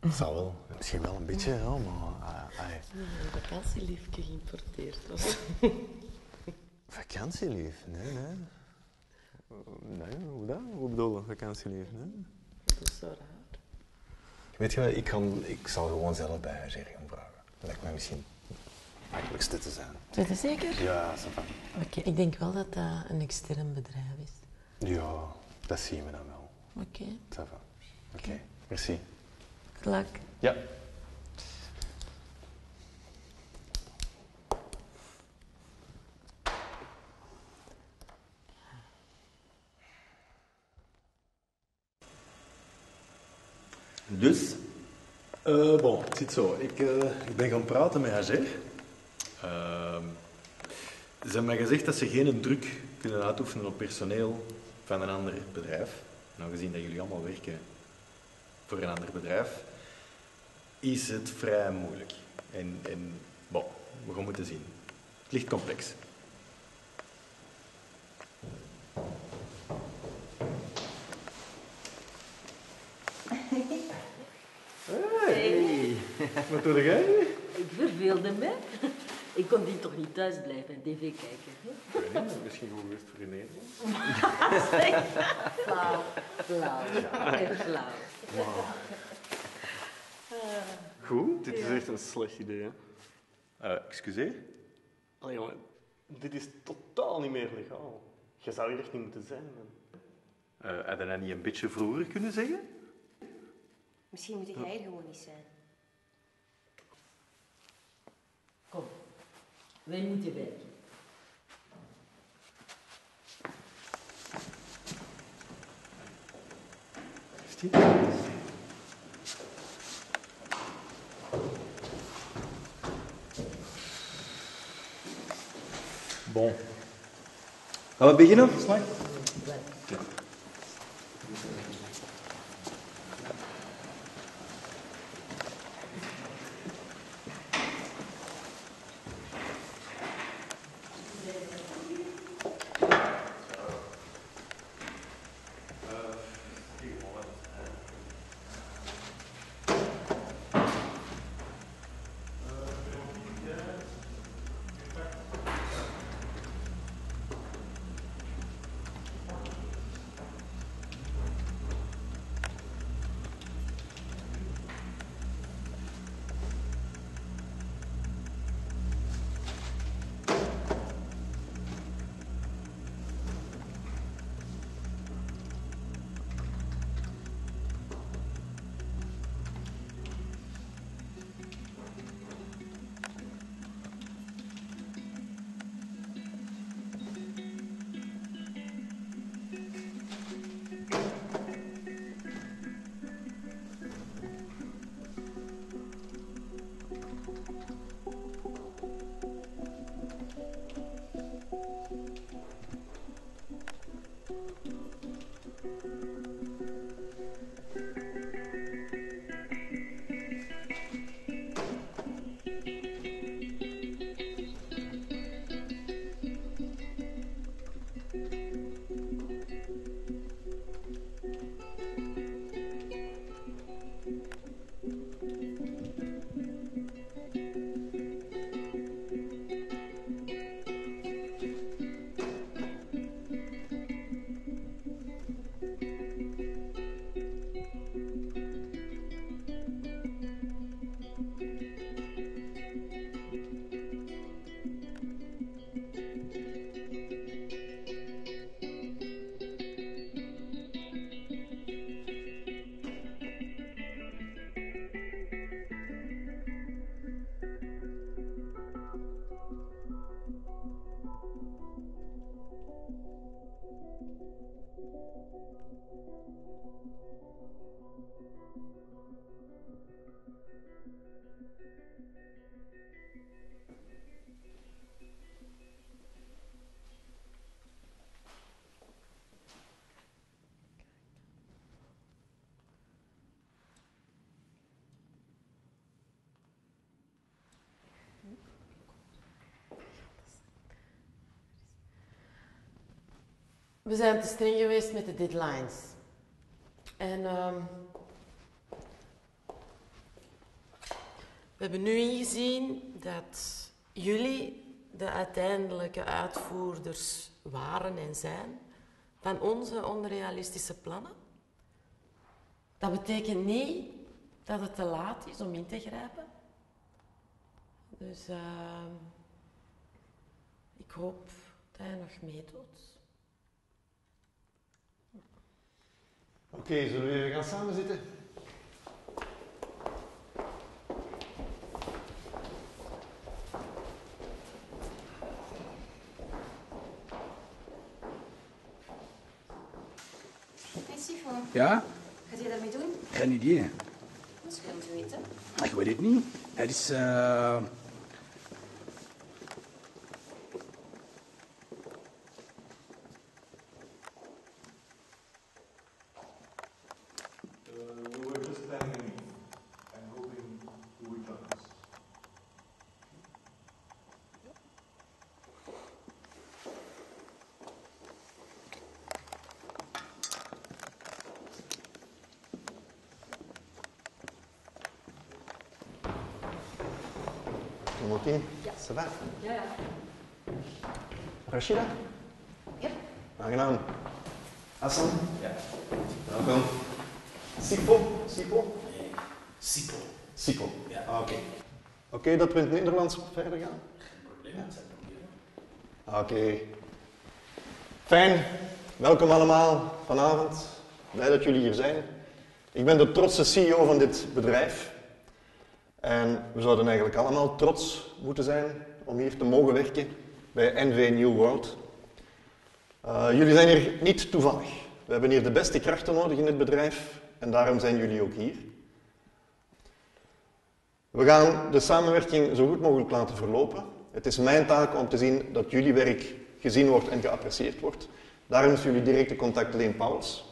Speaker 1: dat zal wel. Misschien wel een beetje, ja, maar...
Speaker 3: Een vakantieliefje geïmporteerd was.
Speaker 1: Vakantielief? Nee, nee. Nee, hoe dat? Hoe bedoel je vakantielief? Nee?
Speaker 3: Dat is zo raar.
Speaker 1: Weet je wat, ik zal gewoon zelf bij HR gaan vragen. Dat lijkt mij misschien het makkelijkste te zijn.
Speaker 3: Weet je zeker?
Speaker 1: Ja, ça va.
Speaker 3: Oké, ik denk wel dat dat een extern bedrijf is.
Speaker 1: Ja, dat zien we dan wel.
Speaker 3: Oké.
Speaker 1: Ça va. Oké, merci.
Speaker 3: Good luck.
Speaker 1: Ja. Dus? Bon, het zit zo. Ik ben gaan praten met Hager. Ze hebben mij gezegd dat ze geen druk kunnen uitoefenen op personeel van een ander bedrijf. Nou, gezien dat jullie allemaal werken voor een ander bedrijf, is het vrij moeilijk. En bon, we gaan moeten zien. Het ligt complex.
Speaker 6: Hey.
Speaker 1: Wat doe jij?
Speaker 6: Ik verveelde me. Ik kon die toch niet thuis blijven en tv kijken. Hè?
Speaker 1: Ik weet niet, misschien goed geweest voor in Nederland.
Speaker 6: Zeg, flauw, echt flauw.
Speaker 2: Wow. Goed, dit is echt een slecht idee. Hè?
Speaker 1: Excuseer?
Speaker 2: Allee, jongen, dit is totaal niet meer legaal. Je zou hier echt niet moeten zijn.
Speaker 1: Had je dat niet een beetje vroeger kunnen zeggen?
Speaker 12: Misschien moet jij er gewoon niet zijn.
Speaker 6: Kom, wij moeten werken.
Speaker 1: Bon. Gaan we beginnen?
Speaker 3: We zijn te streng geweest met de deadlines. En we hebben nu ingezien dat jullie de uiteindelijke uitvoerders waren en zijn van onze onrealistische plannen. Dat betekent niet dat het te laat is om in te grijpen. Dus ik hoop dat je nog meedoet.
Speaker 5: Oké, zullen we even gaan samenzitten?
Speaker 12: Hey Sifo,
Speaker 7: Ja?
Speaker 12: gaat je daarmee doen?
Speaker 7: Geen idee.
Speaker 10: Dat is veel te weten.
Speaker 7: Ik weet het niet. Het is...
Speaker 1: We were just planning a meeting. I'm hoping you would join us.
Speaker 11: Timothy, ça va?
Speaker 6: Ja, ja.
Speaker 11: Rashida?
Speaker 10: Ja.
Speaker 11: Aangenaam. Hassan? Ja. Welkom. Sipo? Sipo?
Speaker 7: Nee, Sipo.
Speaker 11: Sipo.
Speaker 7: Ja.
Speaker 11: Oké. Oké, dat we in het Nederlands verder gaan?
Speaker 7: Geen probleem, dat zijn proberen.
Speaker 11: Oké. Fijn. Welkom allemaal vanavond. Blij dat jullie hier zijn. Ik ben de trotse CEO van dit bedrijf. En we zouden eigenlijk allemaal trots moeten zijn om hier te mogen werken bij NV New World. Jullie zijn hier niet toevallig. We hebben hier de beste krachten nodig in het bedrijf en daarom zijn jullie ook hier. We gaan de samenwerking zo goed mogelijk laten verlopen. Het is mijn taak om te zien dat jullie werk gezien wordt en geapprecieerd wordt. Daarom is jullie directe contact Leen Pauwels.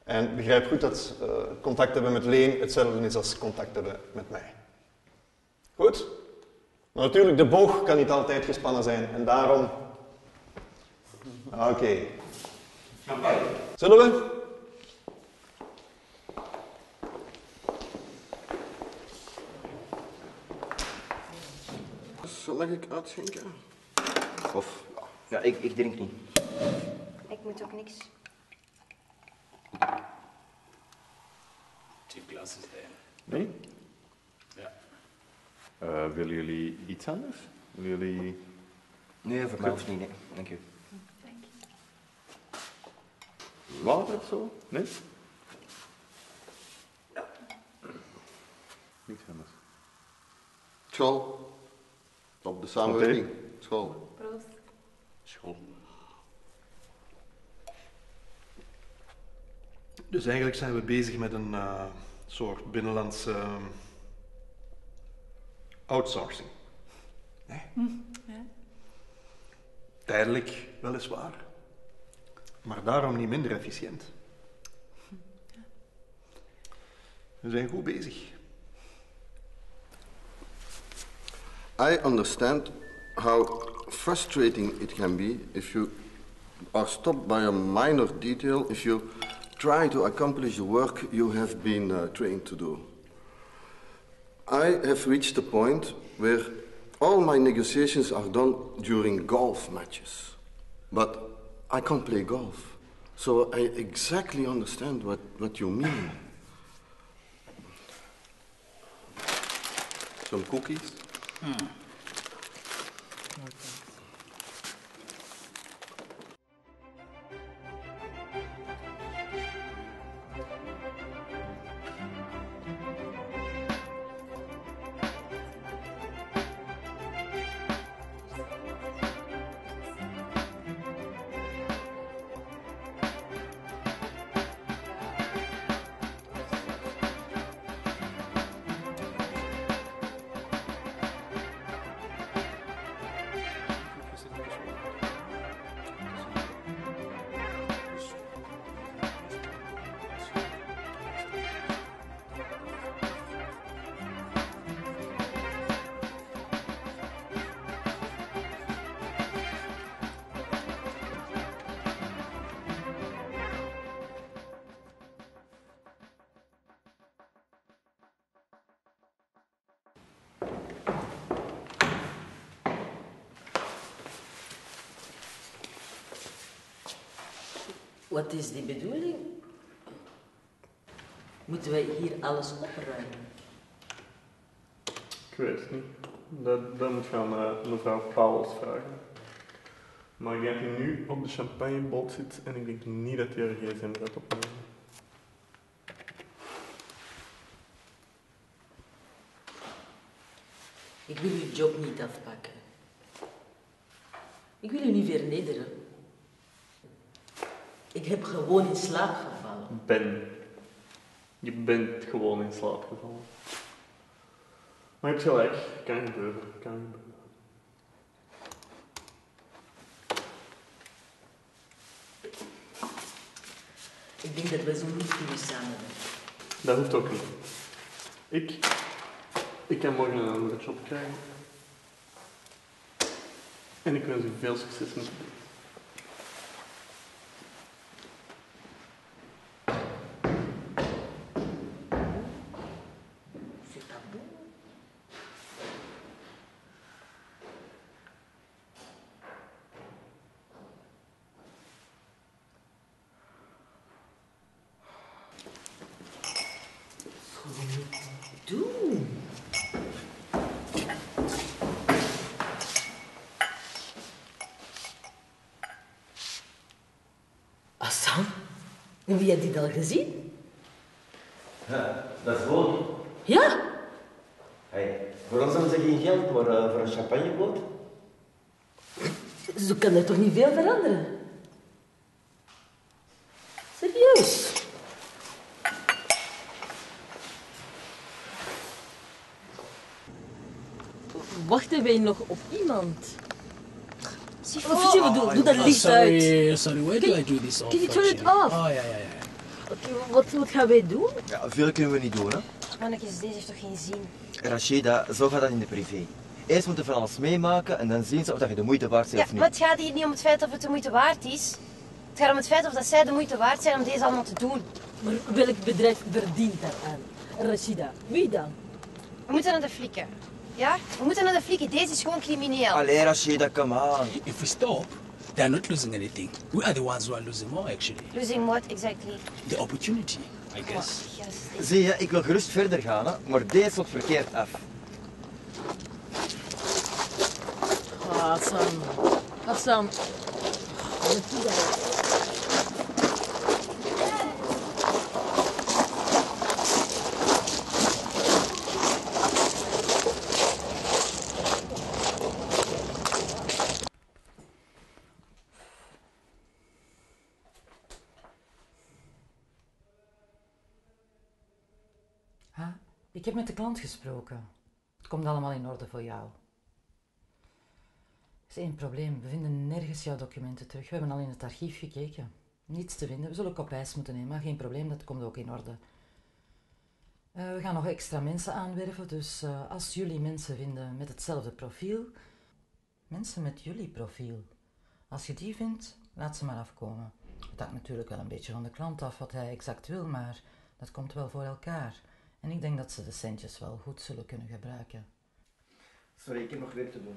Speaker 11: En begrijp goed dat contact hebben met Leen hetzelfde is als contact hebben met mij. Goed? Maar natuurlijk, de boog kan niet altijd gespannen zijn en daarom... Oké. Zullen we?
Speaker 5: Zal ik uitschenken? Of...
Speaker 9: Ja, ik drink niet.
Speaker 10: Ik moet ook niks.
Speaker 7: 2 glazen wijn.
Speaker 1: Nee?
Speaker 7: Ja.
Speaker 1: Willen jullie iets anders? Willen jullie...
Speaker 9: Nee, voor mij hoeft niet, nee. Dank u.
Speaker 1: Water of zo? Nee? Niks anders.
Speaker 5: School. Op de samenwerking. School.
Speaker 10: Proost.
Speaker 1: School.
Speaker 11: Dus eigenlijk zijn we bezig met een soort binnenlandse outsourcing. Nee?
Speaker 10: Ja.
Speaker 11: Tijdelijk, weliswaar. Maar daarom niet minder efficiënt. We zijn goed bezig.
Speaker 5: I understand how frustrating it can be if you are stopped by a minor detail if you try to accomplish the work you have been trained to do. I have reached a point where all my negotiations are done during golf matches. But I can't play golf, so I exactly understand what you mean.
Speaker 1: Some cookies?
Speaker 6: Wat is die bedoeling? Moeten wij hier alles opruimen?
Speaker 2: Ik weet het niet. Dat moet je aan mevrouw Pauwels vragen. Maar ik denk dat hij nu op de champagneboot zit en ik denk niet dat hij er gsm gaat opnemen.
Speaker 6: Ik wil uw job niet afpakken. Ik wil u niet vernederen. Ik heb gewoon in slaap gevallen.
Speaker 2: Ben, Je bent gewoon in slaap gevallen. Maar je hebt gelijk, kan gebeuren, kan gebeuren.
Speaker 6: Ik denk dat we zo niet kunnen samenwerken.
Speaker 2: Dat hoeft ook niet. Ik kan morgen een andere job krijgen. En ik wens u veel succes met dit.
Speaker 6: Doe. Hassan, heb jij dit al gezien?
Speaker 9: Ja, dat is gewoon.
Speaker 6: Ja?
Speaker 9: Hey, voor ons hebben ze geen geld, maar voor een champagneboot?
Speaker 6: Zo kan er toch niet veel veranderen? Serieus? Wachten wij nog op iemand? Officieel, doe dat licht uit.
Speaker 7: Sorry, why do I do this off?
Speaker 6: Can you turn it
Speaker 7: actually?
Speaker 6: off?
Speaker 7: Oh, ja.
Speaker 6: Oké, wat gaan wij doen?
Speaker 9: Ja, veel kunnen we niet doen, hè.
Speaker 12: Mannetjes, deze heeft toch geen zin?
Speaker 9: Rashida, zo gaat dat in de privé. Eerst moeten we van alles meemaken en dan zien ze of dat je de moeite waard bent
Speaker 12: Ja,
Speaker 9: of niet.
Speaker 12: maar het gaat hier niet om het feit of het de moeite waard is. Het gaat om het feit of dat zij de moeite waard zijn om deze allemaal te doen.
Speaker 6: Maar welk bedrijf verdient daaraan? Rashida, wie dan?
Speaker 12: We moeten naar de flikken. Ja? We moeten naar de flikken. Deze is gewoon crimineel.
Speaker 9: Allee, Rashida, come on.
Speaker 7: If we stop, they are not losing anything. We are the ones who are losing more, actually.
Speaker 12: Losing what exactly?
Speaker 7: The opportunity, I guess.
Speaker 9: Zie je, ik wil gerust verder gaan, hè, maar deze loopt verkeerd af.
Speaker 6: Hassan. Hassan.
Speaker 8: Ik heb met de klant gesproken. Het komt allemaal in orde voor jou. Er is één probleem. We vinden nergens jouw documenten terug. We hebben al in het archief gekeken. Niets te vinden. We zullen ook op ijs moeten nemen, maar geen probleem, dat komt ook in orde. We gaan nog extra mensen aanwerven, dus als jullie mensen vinden met hetzelfde profiel... Mensen met jullie profiel. Als je die vindt, laat ze maar afkomen. Het hangt natuurlijk wel een beetje van de klant af wat hij exact wil, maar dat komt wel voor elkaar. En ik denk dat ze de centjes wel goed zullen kunnen gebruiken.
Speaker 9: Sorry, ik heb nog werk te doen.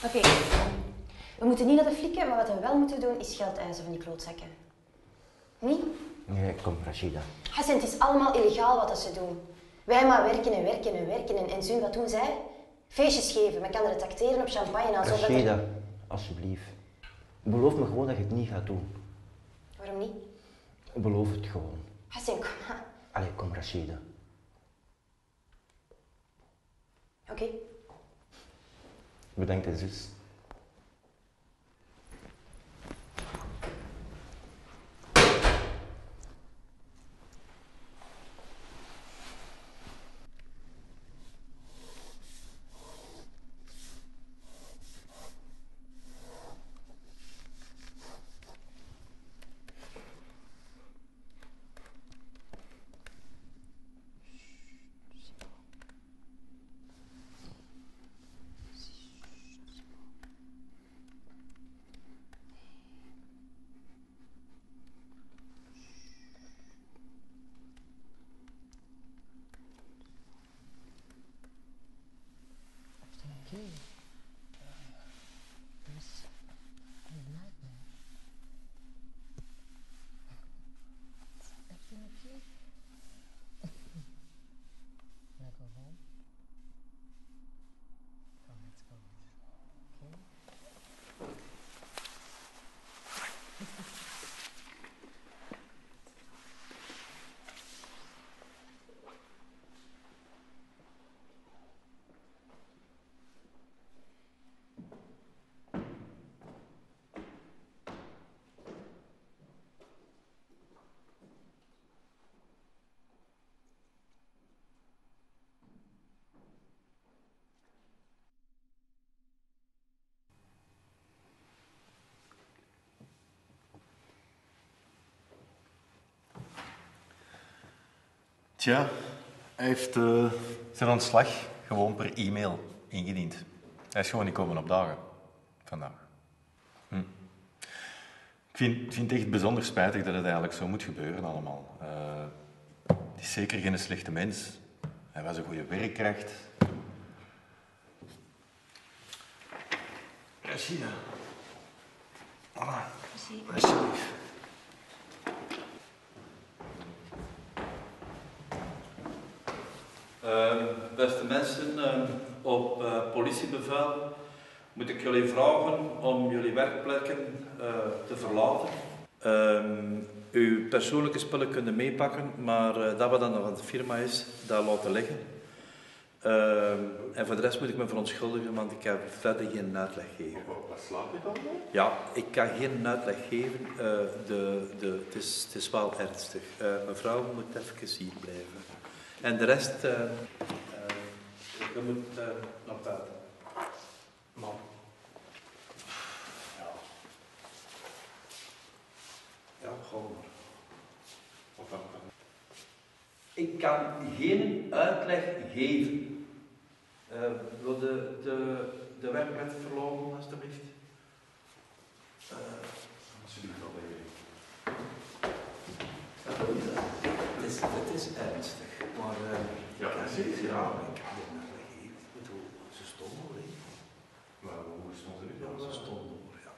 Speaker 12: Oké. We moeten niet naar de flikken, maar wat we wel moeten doen is geld eisen van die klootzakken. Niet?
Speaker 9: Nee, kom, Rashida.
Speaker 12: Hassan, het is allemaal illegaal wat ze doen. Wij maar werken en werken en werken en zien wat doen zij? Feestjes geven, met anderen tracteren op champagne alsof dat...
Speaker 9: Rashida, alsjeblieft. Beloof me gewoon dat je het niet gaat doen.
Speaker 12: Waarom niet?
Speaker 9: Beloof het gewoon.
Speaker 12: Hassan, kom aan.
Speaker 9: Allee, kom, Rashida.
Speaker 12: Oké.
Speaker 9: Bedankt, hè, zus.
Speaker 1: Tja, hij heeft zijn ontslag gewoon per e-mail ingediend. Hij is gewoon niet komen opdagen vandaag. Ik vind het echt bijzonder spijtig dat het eigenlijk zo moet gebeuren allemaal. Het is zeker geen slechte mens. Hij was een goede werkkracht. China. Alsjeblieft.
Speaker 14: Beste mensen, op politiebevel moet ik jullie vragen om jullie werkplekken te verlaten. Uw persoonlijke spullen kunnen meepakken, maar dat wat dan nog aan de firma is, dat laten liggen. En voor de rest moet ik me verontschuldigen, want ik heb verder geen uitleg geven.
Speaker 1: Wat slaap je dan?
Speaker 14: Ja, ik kan geen uitleg geven. Het is wel ernstig. Mevrouw moet even hier blijven. En de rest, we moeten naar buiten. Man. Ja, gewoon maar. Ik kan geen uitleg geven. Wil de werkplek verlopen, alstublieft? Alsjeblieft, al Het is ernstig, maar
Speaker 1: ja, precies.
Speaker 14: Ja, ik kan dit uitleg geven. Ik bedoel, ze stonden hoor.
Speaker 1: Maar hoe stonden ze nu?
Speaker 14: Ja, ze stonden hoor, ja.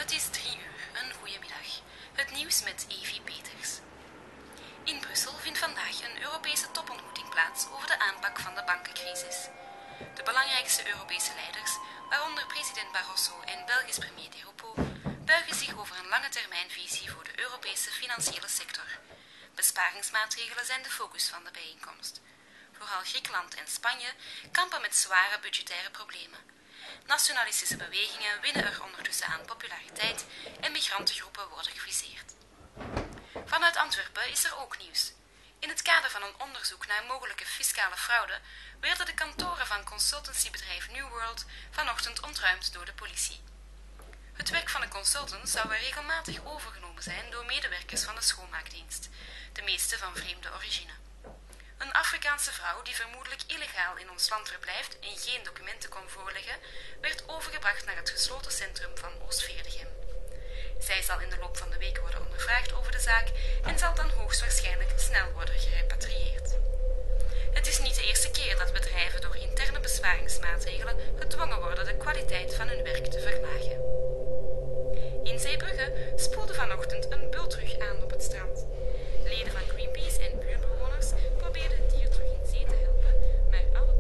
Speaker 15: Het is 3 uur, een goedemiddag. Het nieuws met Evie Peters. In Brussel vindt vandaag een Europese topontmoeting plaats over de aanpak van de bankencrisis. De belangrijkste Europese leiders, waaronder president Barroso en Belgisch premier De Rupo, buigen zich over een lange termijnvisie voor de Europese financiële sector. Besparingsmaatregelen zijn de focus van de bijeenkomst. Vooral Griekenland en Spanje kampen met zware budgettaire problemen. Nationalistische bewegingen winnen er ondertussen aan populariteit en migrantengroepen worden geviseerd. Vanuit Antwerpen is er ook nieuws. In het kader van een onderzoek naar mogelijke fiscale fraude werden de kantoren van consultancybedrijf New World vanochtend ontruimd door de politie. Het werk van de consultants zou er regelmatig overgenomen zijn door medewerkers van de schoonmaakdienst, de meeste van vreemde origine. Een Afrikaanse vrouw die vermoedelijk illegaal in ons land verblijft en geen documenten kon voorleggen, werd overgebracht naar het gesloten centrum van Oost-Veerdegem. Zij zal in de loop van de week worden ondervraagd over de zaak en zal dan hoogstwaarschijnlijk snel worden gerepatrieerd. Het is niet de eerste keer dat bedrijven door interne besparingsmaatregelen gedwongen worden de kwaliteit van hun werk te verlagen. In Zeebrugge spoelde vanochtend een bultrug aan op het strand. Leden van Greenpeace en buurtbewoners probeerden het dier terug in zee te helpen, maar alle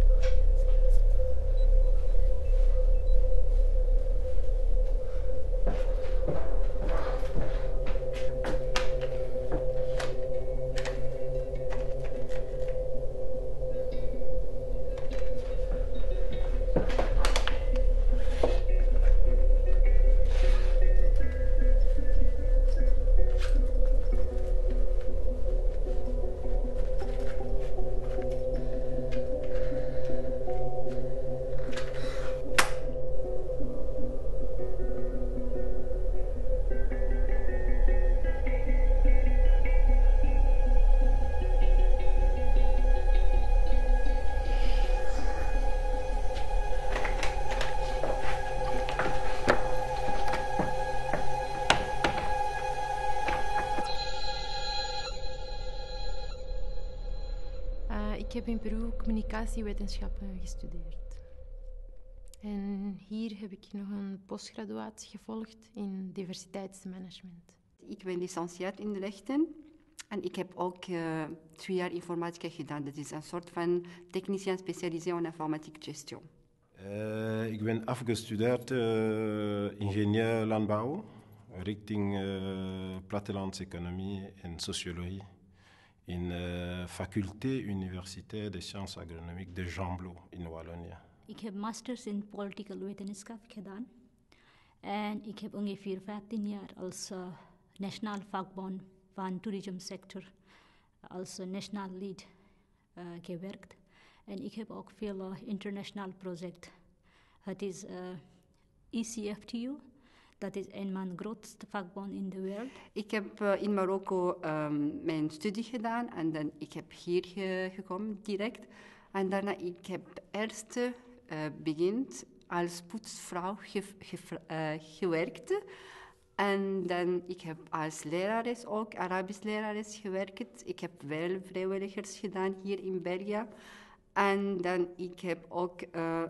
Speaker 16: Ik heb in Peru communicatiewetenschappen gestudeerd. En hier heb ik nog een postgraduatie gevolgd in diversiteitsmanagement.
Speaker 17: Ik ben licentiaat in rechten en ik heb ook 2 jaar informatica gedaan. Dat is een soort van technicien specialisé in informatiek gestion.
Speaker 18: Ik ben afgestudeerd ingenieur landbouw richting plattelandseconomie en sociologie in faculté universitaire des sciences agronomiques de Jean-Blot in Wallonië.
Speaker 19: Ik heb masters in political wetenschap gedaan en ik heb ongeveer 15 jaar als nationaal vakbond van toerismesector als national lead gewerkt. En ik heb ook veel internationaal projecten. Het is ECFTU, Dat is een van de grootste vakbonden in de wereld.
Speaker 17: Ik heb in Marokko mijn studie gedaan en dan ik heb hier gekomen direct. En daarna ik heb eerst begint als poetsvrouw gewerkt. En dan ik heb als lerares ook, Arabisch lerares gewerkt. Ik heb wel vrijwilligers gedaan hier in België. En dan ik heb ook,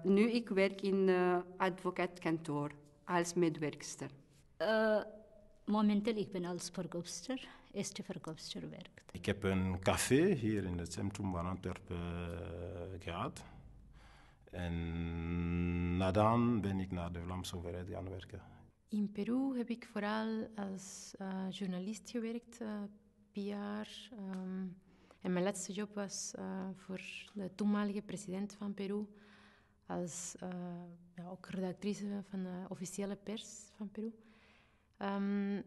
Speaker 17: nu ik werk in advocaatkantoor als medewerkster.
Speaker 19: Momenteel ik ben als verkoopster, eerste verkoopster werkt.
Speaker 18: Ik heb een café hier in het centrum van Antwerpen gehad. En nadan ben ik naar de Vlaamse overheid gaan werken.
Speaker 16: In Peru heb ik vooral als journalist gewerkt, PR. En mijn laatste job was voor de toenmalige president van Peru. Als ook redactrice van de officiële pers van Peru.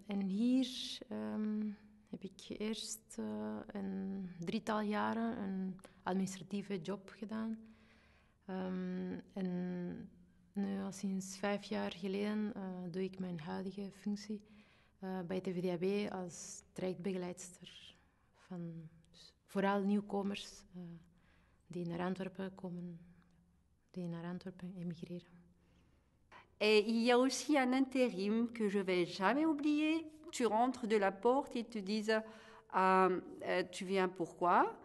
Speaker 16: En hier heb ik eerst een 3-tal jaren een administratieve job gedaan. En nu, al sinds 5 jaar geleden doe ik mijn huidige functie bij de VDAB als trajectbegeleidster van vooral nieuwkomers die naar Antwerpen komen, die naar Antwerpen emigreren.
Speaker 17: Et il y a aussi un intérim que je vais jamais oublier. Tu rentres de la porte et te disent tu viens pourquoi?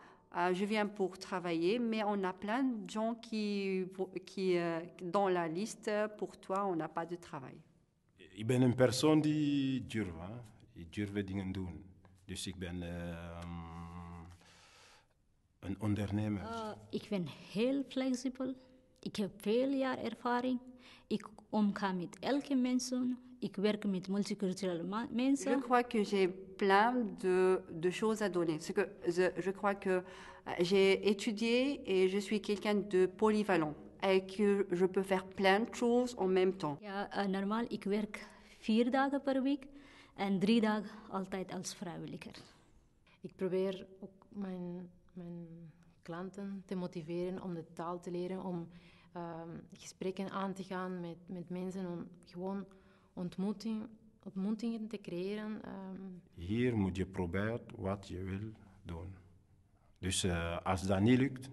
Speaker 17: Je viens pour travailler, mais on a plein de gens qui dans la liste, pour toi, on n'a pas de travail.
Speaker 18: Ik ben een persoon die durft. Ik durf dingen doen. Dus ik ben een ondernemer.
Speaker 19: Ik ben heel flexibel. Ik heb veel jaar ervaring. Ik omga met elke mensen. Ik werk met multiculturele mensen.
Speaker 17: Je crois que j'ai plein de choses à donner. Je crois que j'ai étudié et je suis quelqu'un de polyvalent. Et que je peux faire plein de choses en même temps.
Speaker 19: Ja, normaal, ik werk 4 dagen per week en 3 dagen altijd als vrijwilliger.
Speaker 16: Ik probeer ook mijn klanten te motiveren om de taal te leren, om gesprekken aan te gaan met mensen, om gewoon ontmoetingen te creëren.
Speaker 18: Hier moet je proberen wat je wil doen. Dus als dat niet lukt,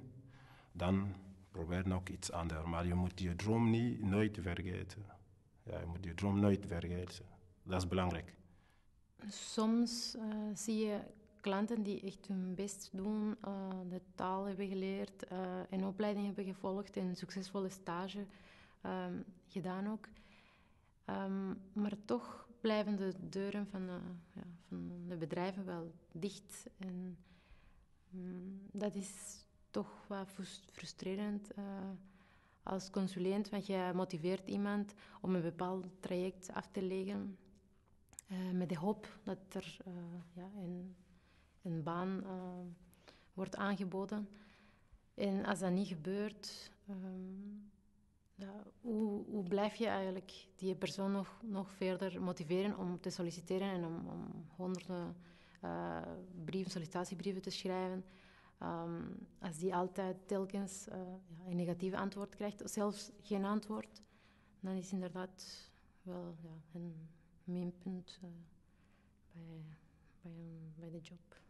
Speaker 18: dan probeer nog iets anders. Maar je moet je droom nooit vergeten. Ja, je moet je droom nooit vergeten. Dat is belangrijk.
Speaker 16: Soms zie je klanten die echt hun best doen, de taal hebben geleerd, een opleiding hebben gevolgd en een succesvolle stage gedaan ook. Maar toch blijven de deuren van de bedrijven wel dicht. En dat is toch wat frustrerend als consulent, want je motiveert iemand om een bepaald traject af te leggen met de hoop dat er een baan wordt aangeboden. En als dat niet gebeurt, hoe blijf je eigenlijk die persoon nog verder motiveren om te solliciteren en om honderden sollicitatiebrieven te schrijven? Als die altijd telkens een negatief antwoord krijgt, of zelfs geen antwoord, dan is inderdaad wel een minpunt bij de job.